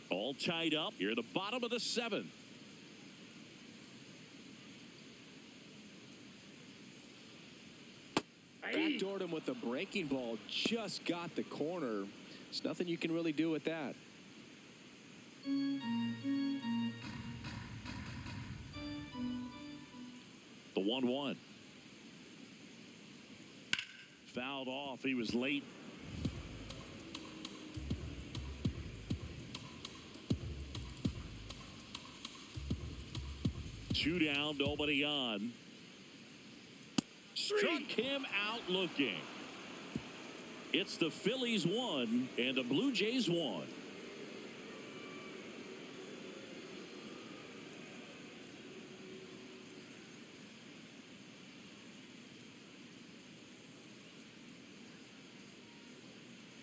All tied up here at the bottom of the 7th. Backdoored him with a breaking ball. Just got the corner. There's nothing you can really do with that. The 1-1. Fouled off. He was late. Two down, nobody on. Struck him out looking. It's the Phillies 1 and the Blue Jays 1.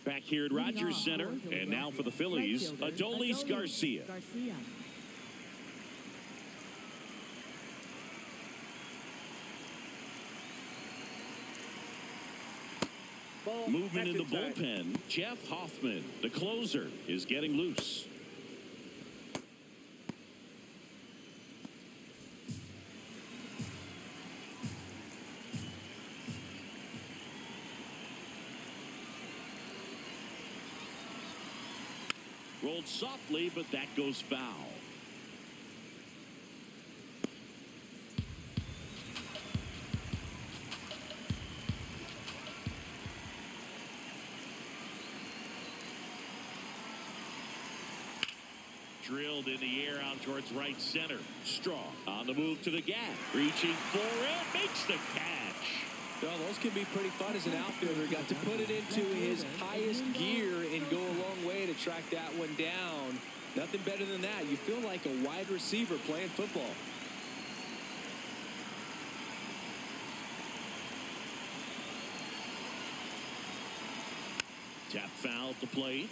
Back here at Rogers Center, and now for the Phillies, Adolis Garcia. Movement in the bullpen. Jeff Hoffman, the closer, is getting loose. Rolled softly, but that goes foul. Drilled in the air out towards right center. Straw on the move to the gap. Reaching for it. Makes the catch. Well, those can be pretty fun as an outfielder. Got to put it into his highest gear and go a long way to track that one down. Nothing better than that. You feel like a wide receiver playing football. Tap foul at the plate.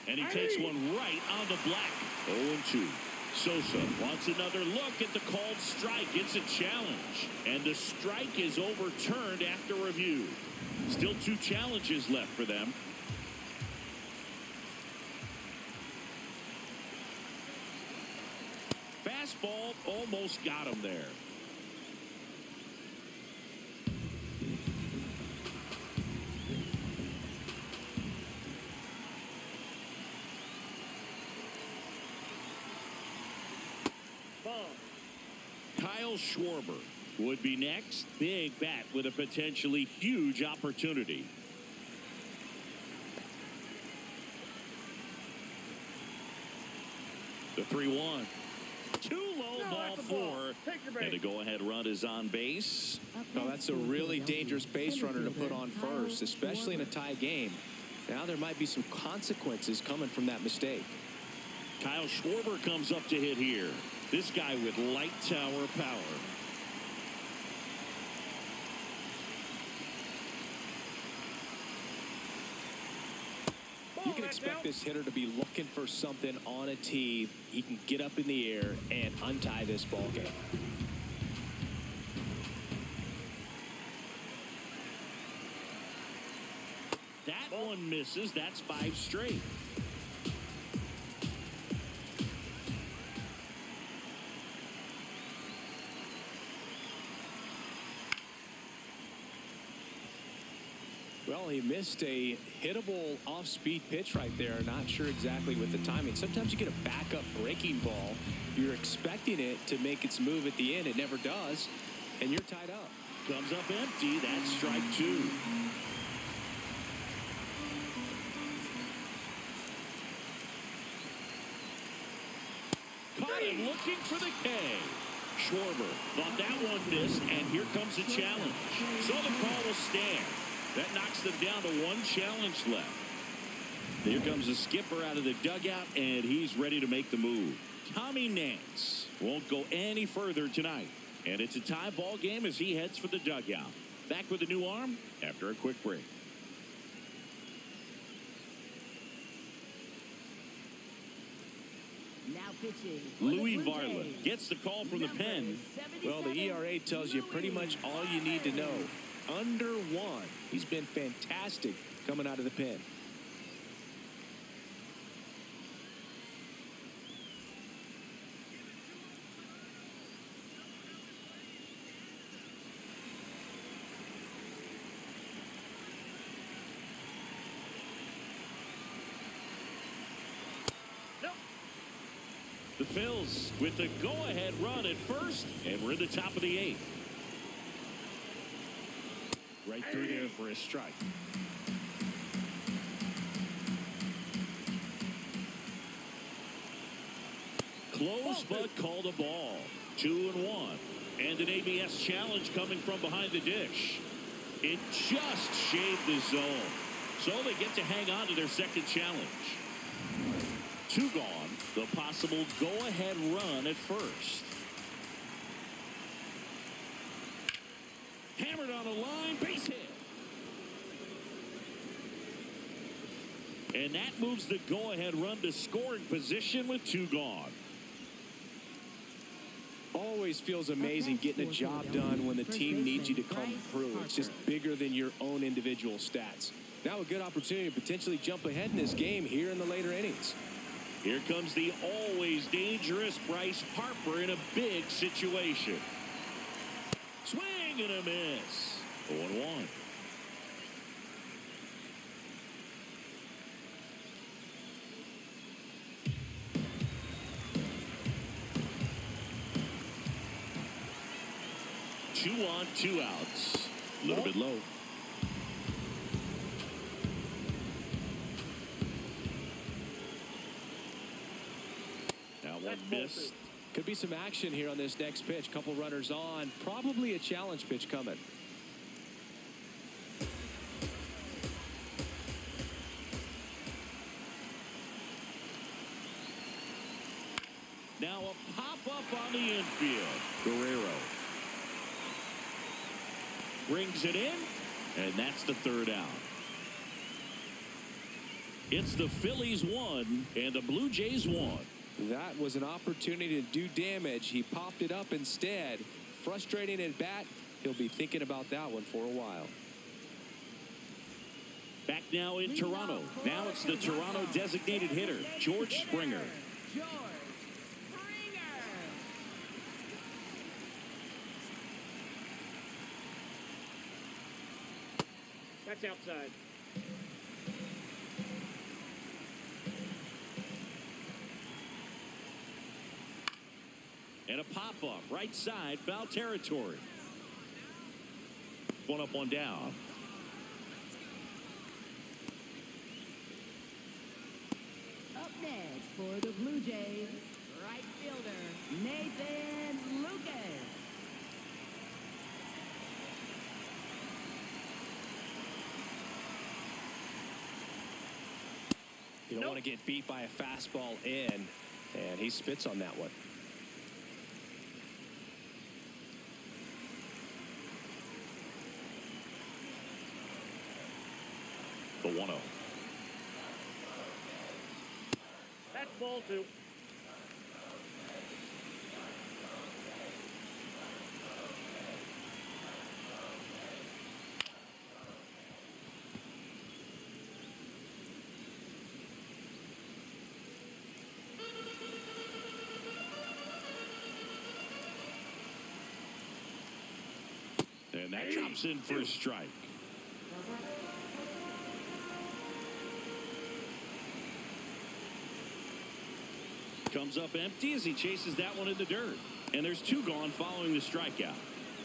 And he takes one right on the black. 0-2. Sosa wants another look at the called strike. It's a challenge. And the strike is overturned after review. Still 2 challenges left for them. Fastball almost got him there. Kyle Schwarber would be next. Big bat with a potentially huge opportunity. The 3-1. Too low, ball 4. And the go-ahead run is on base. Oh, that's a really dangerous base runner to put on first, especially in a tie game. Now there might be some consequences coming from that mistake. Kyle Schwarber comes up to hit here. This guy with light tower power. You can expect this hitter to be looking for something on a tee. He can get up in the air and untie this ball game. That one misses. That's 5 straight. Well, he missed a hittable off-speed pitch right there. Not sure exactly with the timing. Sometimes you get a backup breaking ball. You're expecting it to make its move at the end. It never does, and you're tied up. Comes up empty. That's strike two. Caught him looking for the K. Schwarber thought that one missed, and here comes a challenge. So the call will stand. That knocks them down to one challenge left. Here comes the skipper out of the dugout, and he's ready to make the move. Tommy Nance won't go any further tonight. And it's a tie ball game as he heads for the dugout. Back with a new arm after a quick break. Now pitching. Louis Varland gets the call from the pen. Well, the ERA tells you pretty much all you need to know. Under 1. He's been fantastic coming out of the pen. The Phillies with the go-ahead run at first, and we're in the top of the 8th. Right through there for a strike. Close, but called a ball. 2-1. And an ABS challenge coming from behind the dish. It just shaved the zone. So they get to hang on to their second challenge. 2 gone. The possible go-ahead run at first. Hammered on a line, base hit. And that moves the go-ahead run to scoring position with 2 gone. Always feels amazing getting a job done when the team needs you to come through. It's just bigger than your own individual stats. Now a good opportunity to potentially jump ahead in this game here in the later innings. Here comes the always dangerous Bryce Harper in a big situation. Swing and a miss. 0-1. Two on, 2 outs. A little bit low. Now one miss. Could be some action here on this next pitch. Couple runners on. Probably a challenge pitch coming. Now a pop-up on the infield. Guerrero brings it in, and that's the 3rd out. It's the Phillies 1 and the Blue Jays 1. That was an opportunity to do damage. He popped it up instead. Frustrating at bat. He'll be thinking about that one for a while. Back now in Toronto. Now it's the Toronto designated hitter, George Springer. That's outside. And a pop-up, right side, foul territory. 1 up, 1 down. Up next for the Blue Jays, right fielder, Nathan Lucas. You don't want to get beat by a fastball in, and he spits on that one. The 1-0. That's ball 2. And that drops in for a strike. Comes up empty as he chases that one in the dirt. And there's 2 gone following the strikeout.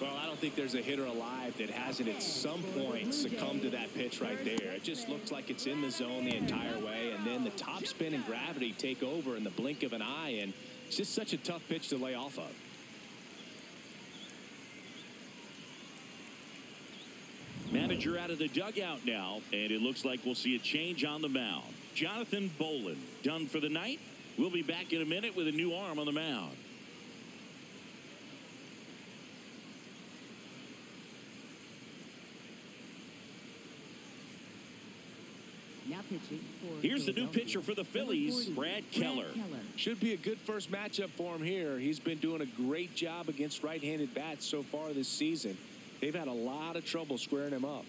Well, I don't think there's a hitter alive that hasn't at some point succumbed to that pitch right there. It just looks like it's in the zone the entire way, and then the top spin and gravity take over in the blink of an eye, and it's just such a tough pitch to lay off of. Manager out of the dugout now, and it looks like we'll see a change on the mound. Jonathan Bolin done for the night. We'll be back in a minute with a new arm on the mound. Now pitching for Here's the new pitcher for the Phillies, Brad Keller. Should be a good first matchup for him here. He's been doing a great job against right-handed bats so far this season. They've had a lot of trouble squaring him up.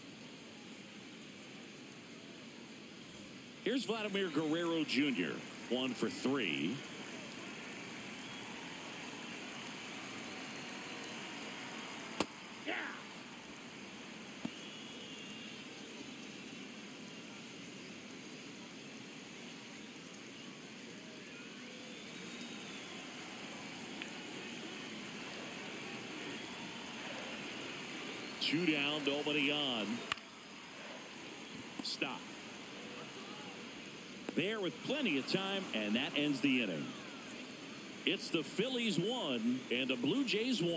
Here's Vladimir Guerrero Jr. 1 for 3. Yeah. Two down, nobody on. Stop. There with plenty of time, and that ends the inning. It's the Phillies 1 and the Blue Jays 1.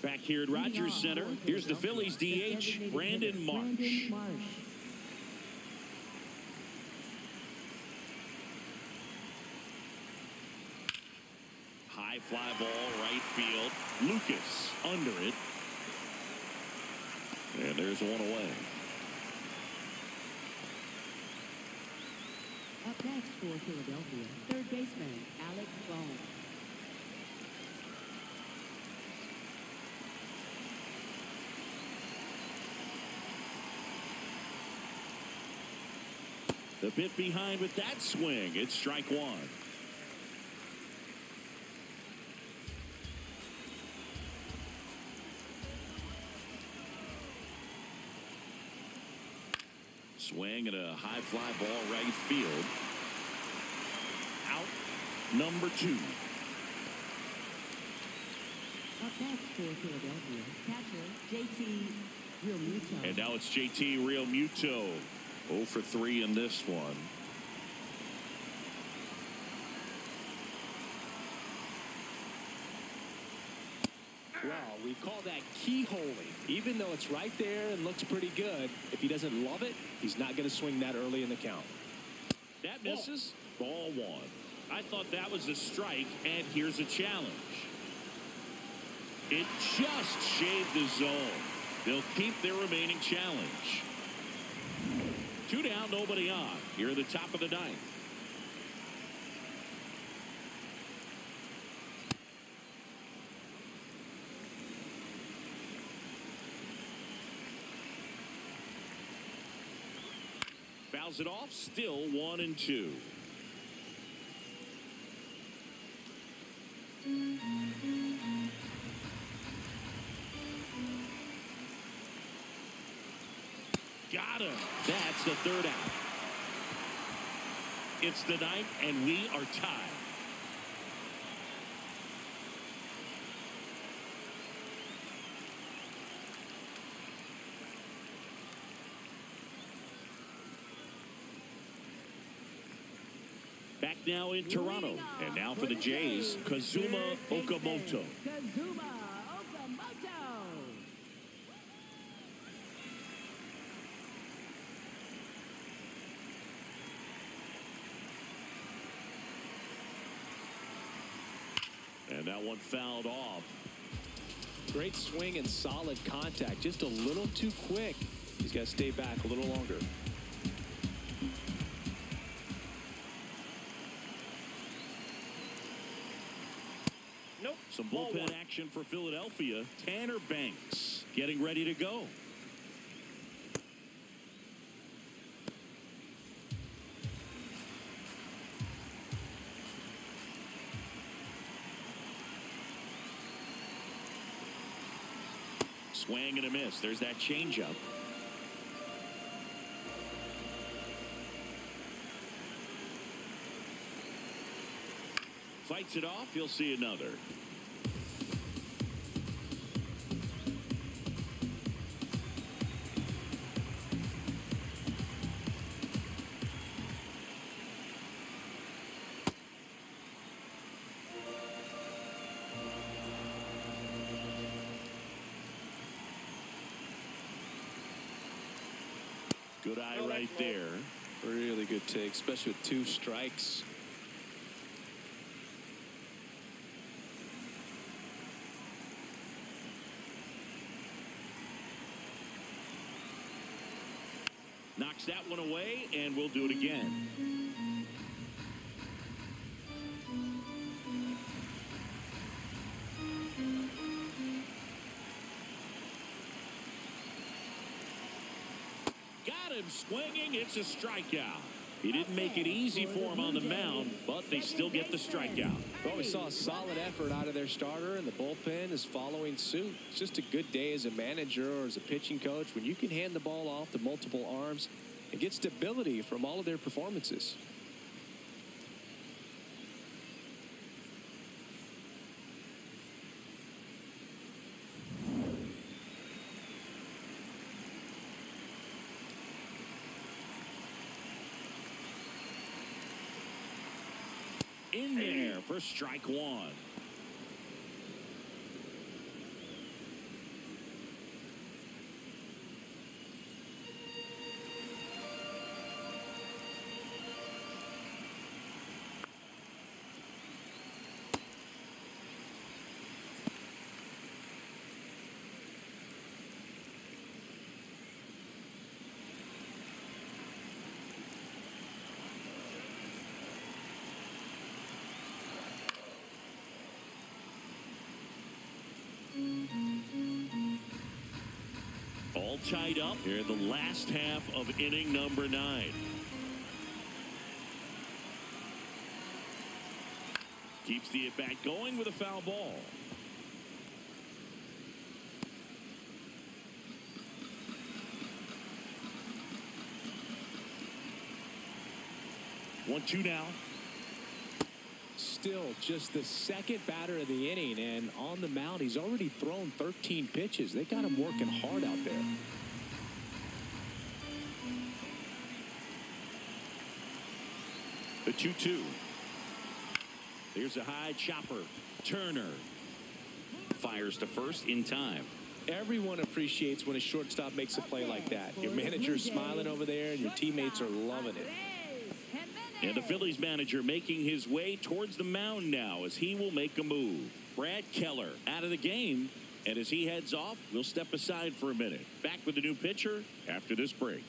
Back here at Rogers Center, here's the Phillies DH, Brandon Marsh. High fly ball, right field. Lucas under it. And there's one away. Up next for Philadelphia, third baseman Alex Bone. The bit behind with that swing. It's strike 1. Swing and a high fly ball right field. Out number 2. Up next for Philadelphia, catcher JT Realmuto. And now it's JT Realmuto. 0 for 3 in this one. Well, we call that keyholing. Even though it's right there and looks pretty good, if he doesn't love it, he's not going to swing that early in the count. That misses. Ball 1. I thought that was a strike, and here's a challenge. It just shaved the zone. They'll keep their remaining challenge. 2 down, nobody on. Here at the top of the 9th. Fouls it off, still 1-2. Got him. That's the 3rd out. It's the 9th, and we are tied. Back now in Toronto, and now for the Jays, Kazuma Okamoto. Kazuma Okamoto. And that one fouled off. Great swing and solid contact. Just a little too quick. He's got to stay back a little longer. Nope. Some Ball bullpen 1. action for Philadelphia. Tanner Banks getting ready to go. Swing and a miss. There's that changeup. Fights it off. You'll see another. Good eye right there. Really good take, especially with 2 strikes. Knocks that one away, and we'll do it again. Got him swinging. It's a strikeout. He didn't make it easy for him on the mound, but they still get the strikeout. Well, we saw a solid effort out of their starter, and the bullpen is following suit. It's just a good day as a manager or as a pitching coach when you can hand the ball off to multiple arms and get stability from all of their performances. In there for strike one. All tied up here in the last half of inning number 9. Keeps the at-bat going with a foul ball. One, two now. Still just the second batter of the inning, and on the mound he's already thrown 13 pitches. They got him working hard out there. The 2-2. Here's a high chopper. Turner fires to first in time. Everyone appreciates when a shortstop makes a play like that. Your manager's smiling over there and your teammates are loving it. And the Phillies manager making his way towards the mound now as he will make a move. Brad Keller out of the game. And as he heads off, we'll step aside for a minute. Back with the new pitcher after this break.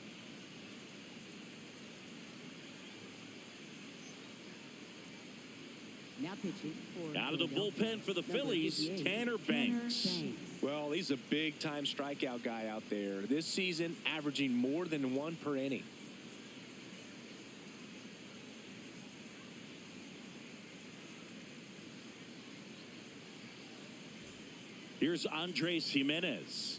Now pitching for out of the bullpen for the Phillies, Tanner Banks. Well, he's a big-time strikeout guy out there. This season, averaging more than 1 per inning. Here's Andres Jimenez.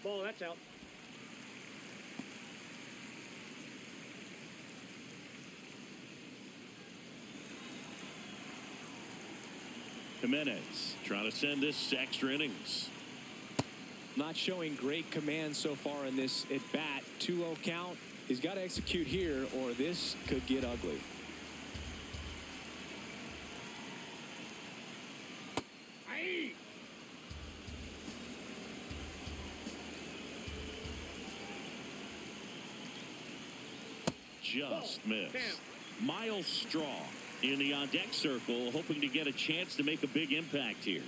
Ball, that's out. Jimenez trying to send this to extra innings. Not showing great command so far in this at-bat. 2-0 count. He's got to execute here or this could get ugly. Just missed. Miles Straw in the on-deck circle, hoping to get a chance to make a big impact here.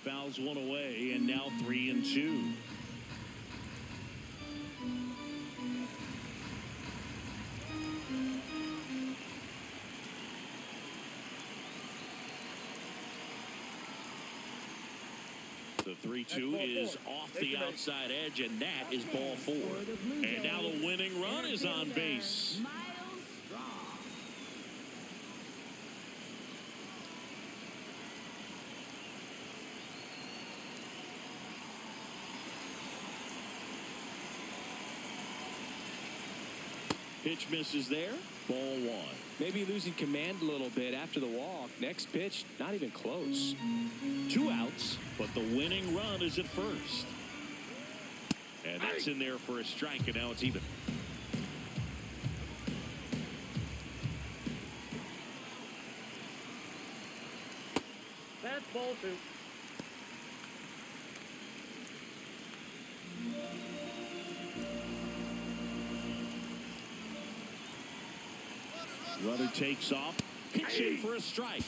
Fouls one away, and now 3-2. The 3-2 is off the outside edge, and that is ball 4. And now the winning run is on base. Pitch misses there. Ball 1. Maybe losing command a little bit after the walk. Next pitch, not even close. 2 outs, but the winning run is at first. And that's in there for a strike, and now it's even. That's ball 2. Runner takes off, pitching for a strike.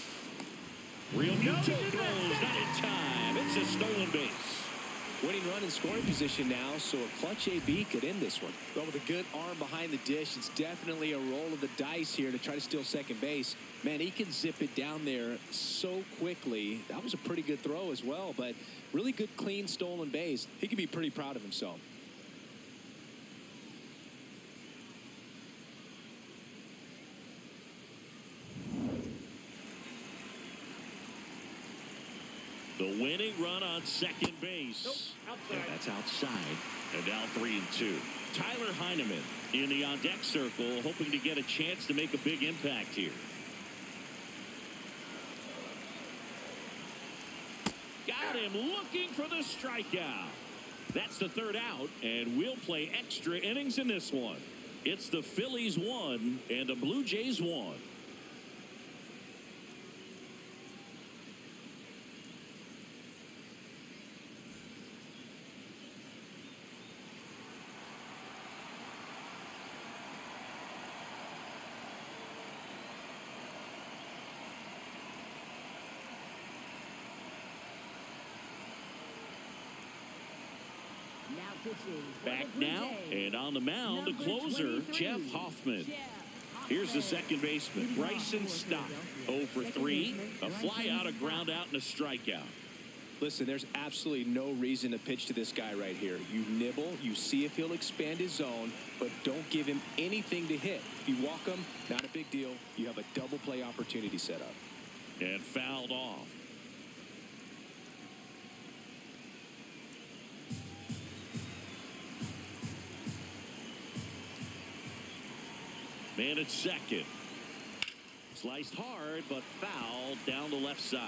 Real Muto throws, not in time. It's a stolen base. Winning run in scoring position now, so a clutch AB could end this one. But with a good arm behind the dish, it's definitely a roll of the dice here to try to steal second base. Man, he can zip it down there so quickly. That was a pretty good throw as well, but really good, clean, stolen base. He can be pretty proud of himself. The winning run on second base. Nope, outside. And that's outside. And now 3-2. Tyler Heineman in the on-deck circle, hoping to get a chance to make a big impact here. Got him looking for the strikeout. That's the 3rd out, and we'll play extra innings in this one. It's the Phillies 1 and the Blue Jays 1. Back now, and on the mound, the closer, Jeff Hoffman. Here's the second baseman, Bryson Stott. 0 for 3, a fly out, a ground out, and a strikeout. Listen, there's absolutely no reason to pitch to this guy right here. You nibble, you see if he'll expand his zone, but don't give him anything to hit. If you walk him, not a big deal. You have a double play opportunity set up. And fouled off. Man at second. Sliced hard, but fouled down the left side.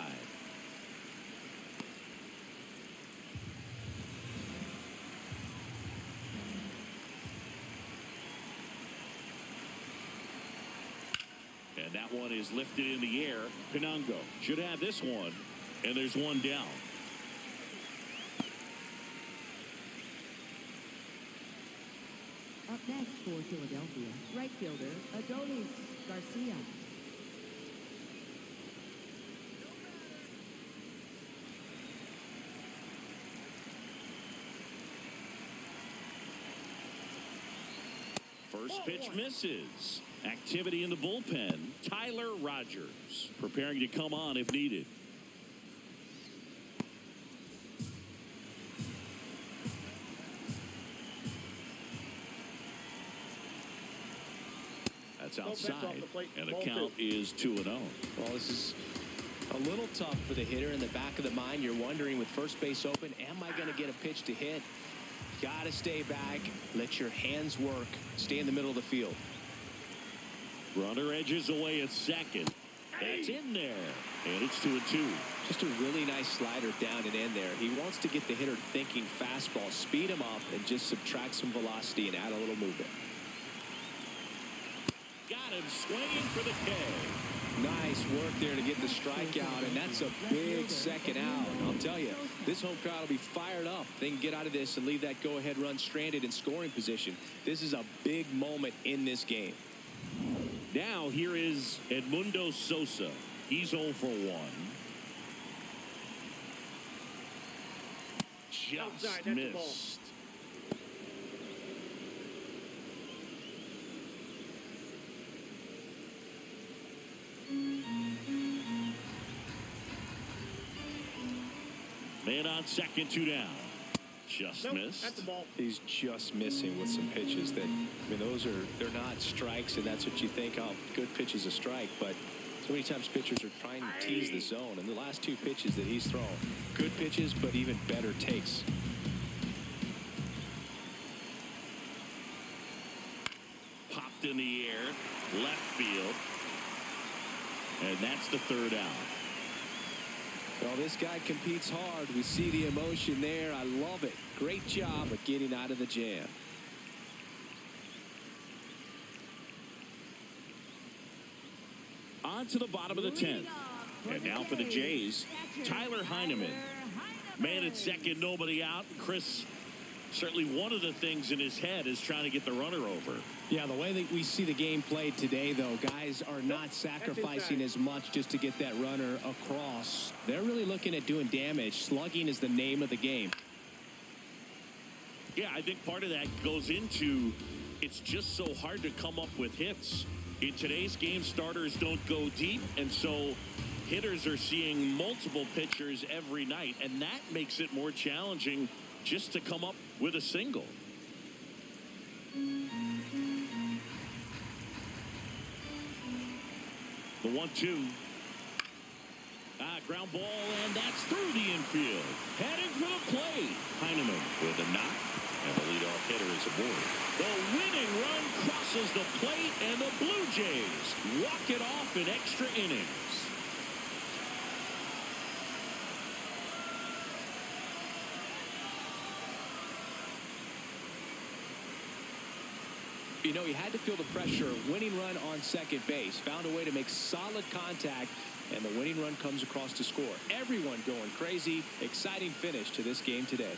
And that one is lifted in the air. Pinango should have this one. And there's one down. Up next for Philadelphia, right fielder Adolis Garcia. First pitch misses. Activity in the bullpen. Tyler Rogers preparing to come on if needed. That's outside, and the count is 2-0. Well, this is a little tough for the hitter in the back of the mind. You're wondering, with first base open, am I going to get a pitch to hit? Got to stay back. Let your hands work. Stay in the middle of the field. Runner edges away at second. That's in there. And it's 2-2. Just a really nice slider down and in there. He wants to get the hitter thinking fastball, speed him up, and just subtract some velocity and add a little movement. Got him swinging for the K. Nice work there to get the strikeout, and that's a big second out. I'll tell you, this home crowd will be fired up. They can get out of this and leave that go-ahead run stranded in scoring position. This is a big moment in this game. Now here is Edmundo Sosa. He's 0 for 1. Just missed. And on second, 2 down. Just missed. That's the ball. He's just missing with some pitches that, I mean, they're not strikes, and that's what you think, oh, good pitch is a strike, but so many times pitchers are trying to tease the zone, and the last 2 pitches that he's thrown, good pitches, but even better takes. Popped in the air, left field, and that's the 3rd out. Well, this guy competes hard. We see the emotion there. I love it. Great job of getting out of the jam. On to the bottom of the 10th. And now for the Jays, Tyler Heineman. Man at second, nobody out. Chris, certainly one of the things in his head is trying to get the runner over. Yeah, the way that we see the game played today, though, guys are not sacrificing as much just to get that runner across. They're really looking at doing damage. Slugging is the name of the game. Yeah, I think part of that goes into it's just so hard to come up with hits. In today's game, starters don't go deep, and so hitters are seeing multiple pitchers every night, and that makes it more challenging just to come up with a single. The 1-2. Ground ball, and that's through the infield. Heading for the plate. Heineman with a knock, and the leadoff hitter is aboard. The winning run crosses the plate, and the Blue Jays walk it off in extra innings. You know, he had to feel the pressure. Winning run on second base. Found a way to make solid contact, and the winning run comes across to score. Everyone going crazy. Exciting finish to this game today.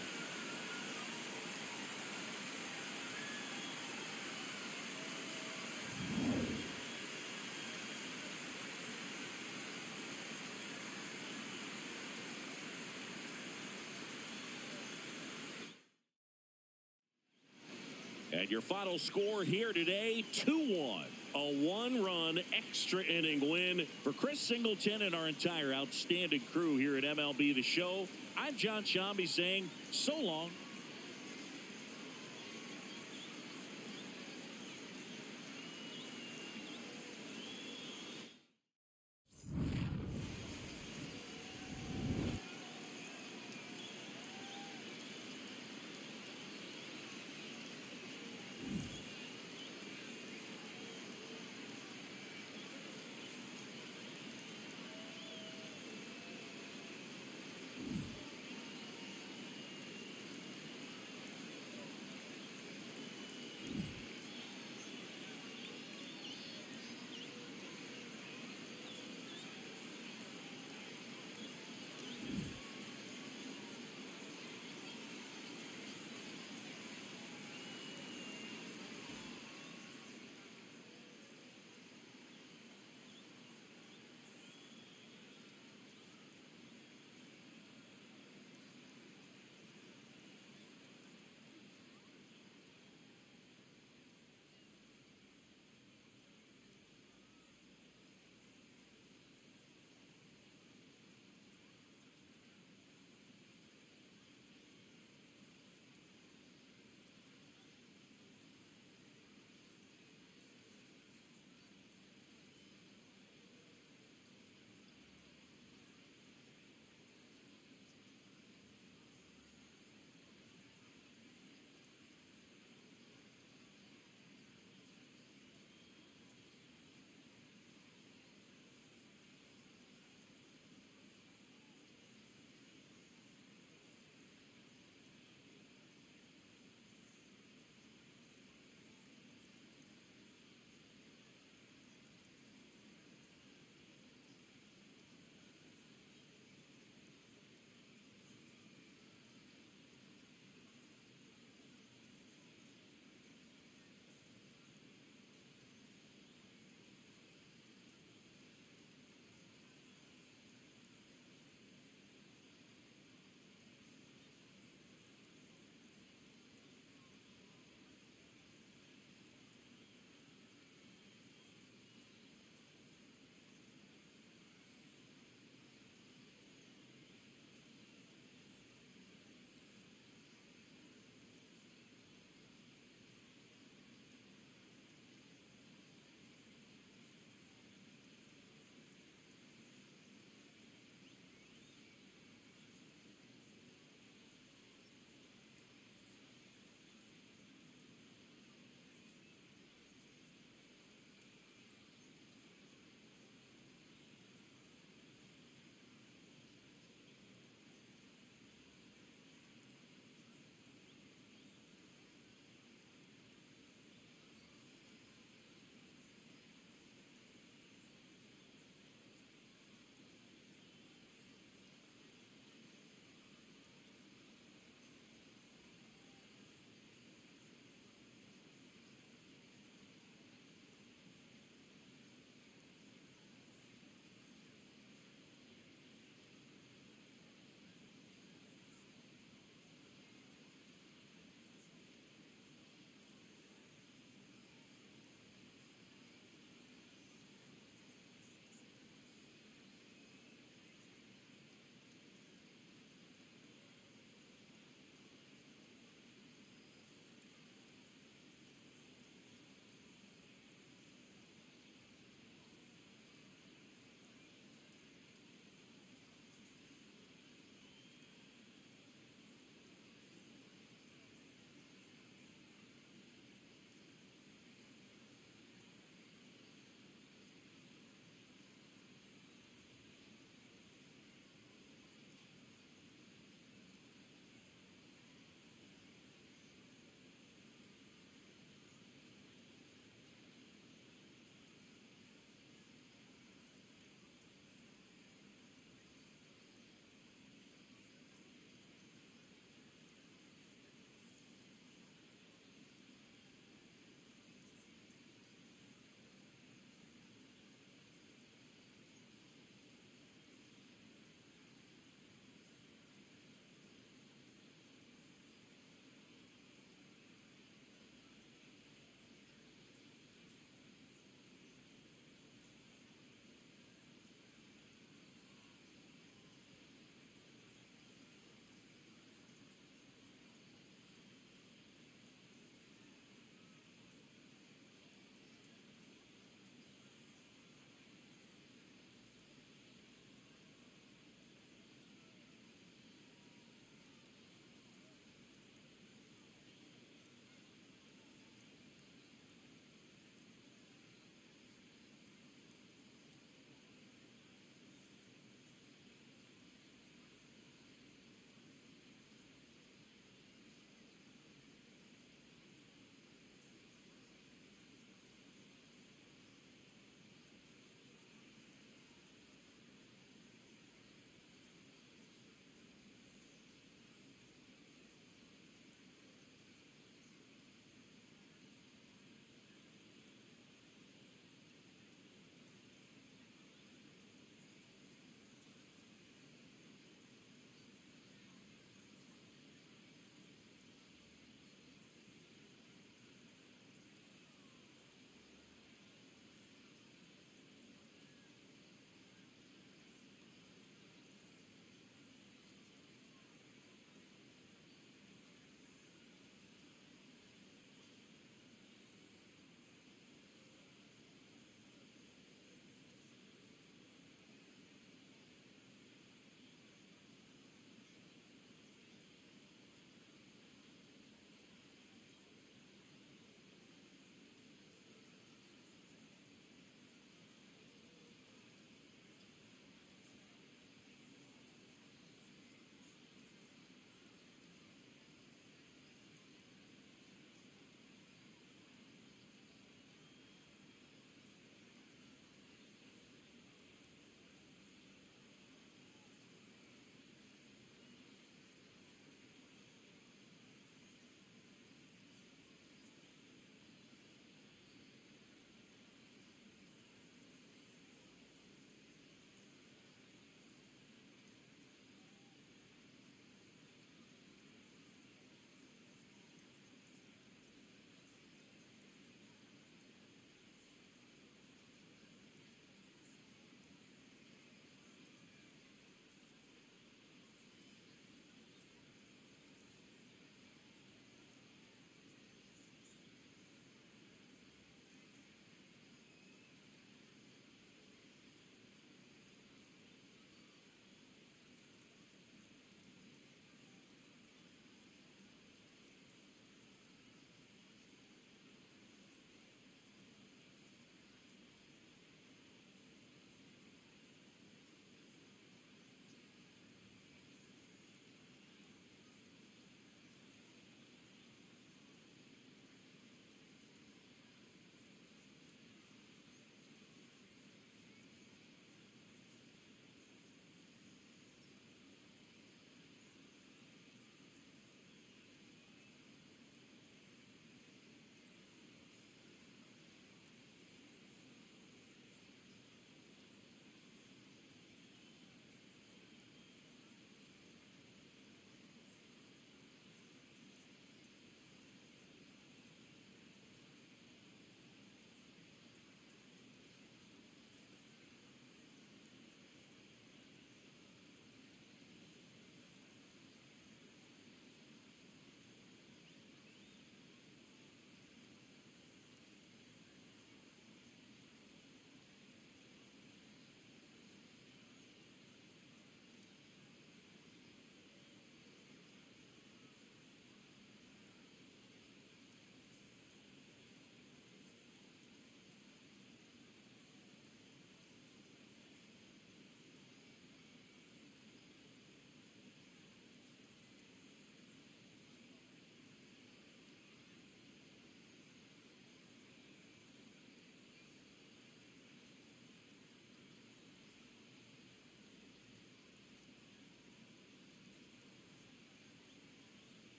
And your final score here today, 2-1. A 1-run extra inning win for Chris Singleton and our entire outstanding crew here at MLB The Show. I'm John Shambi saying so long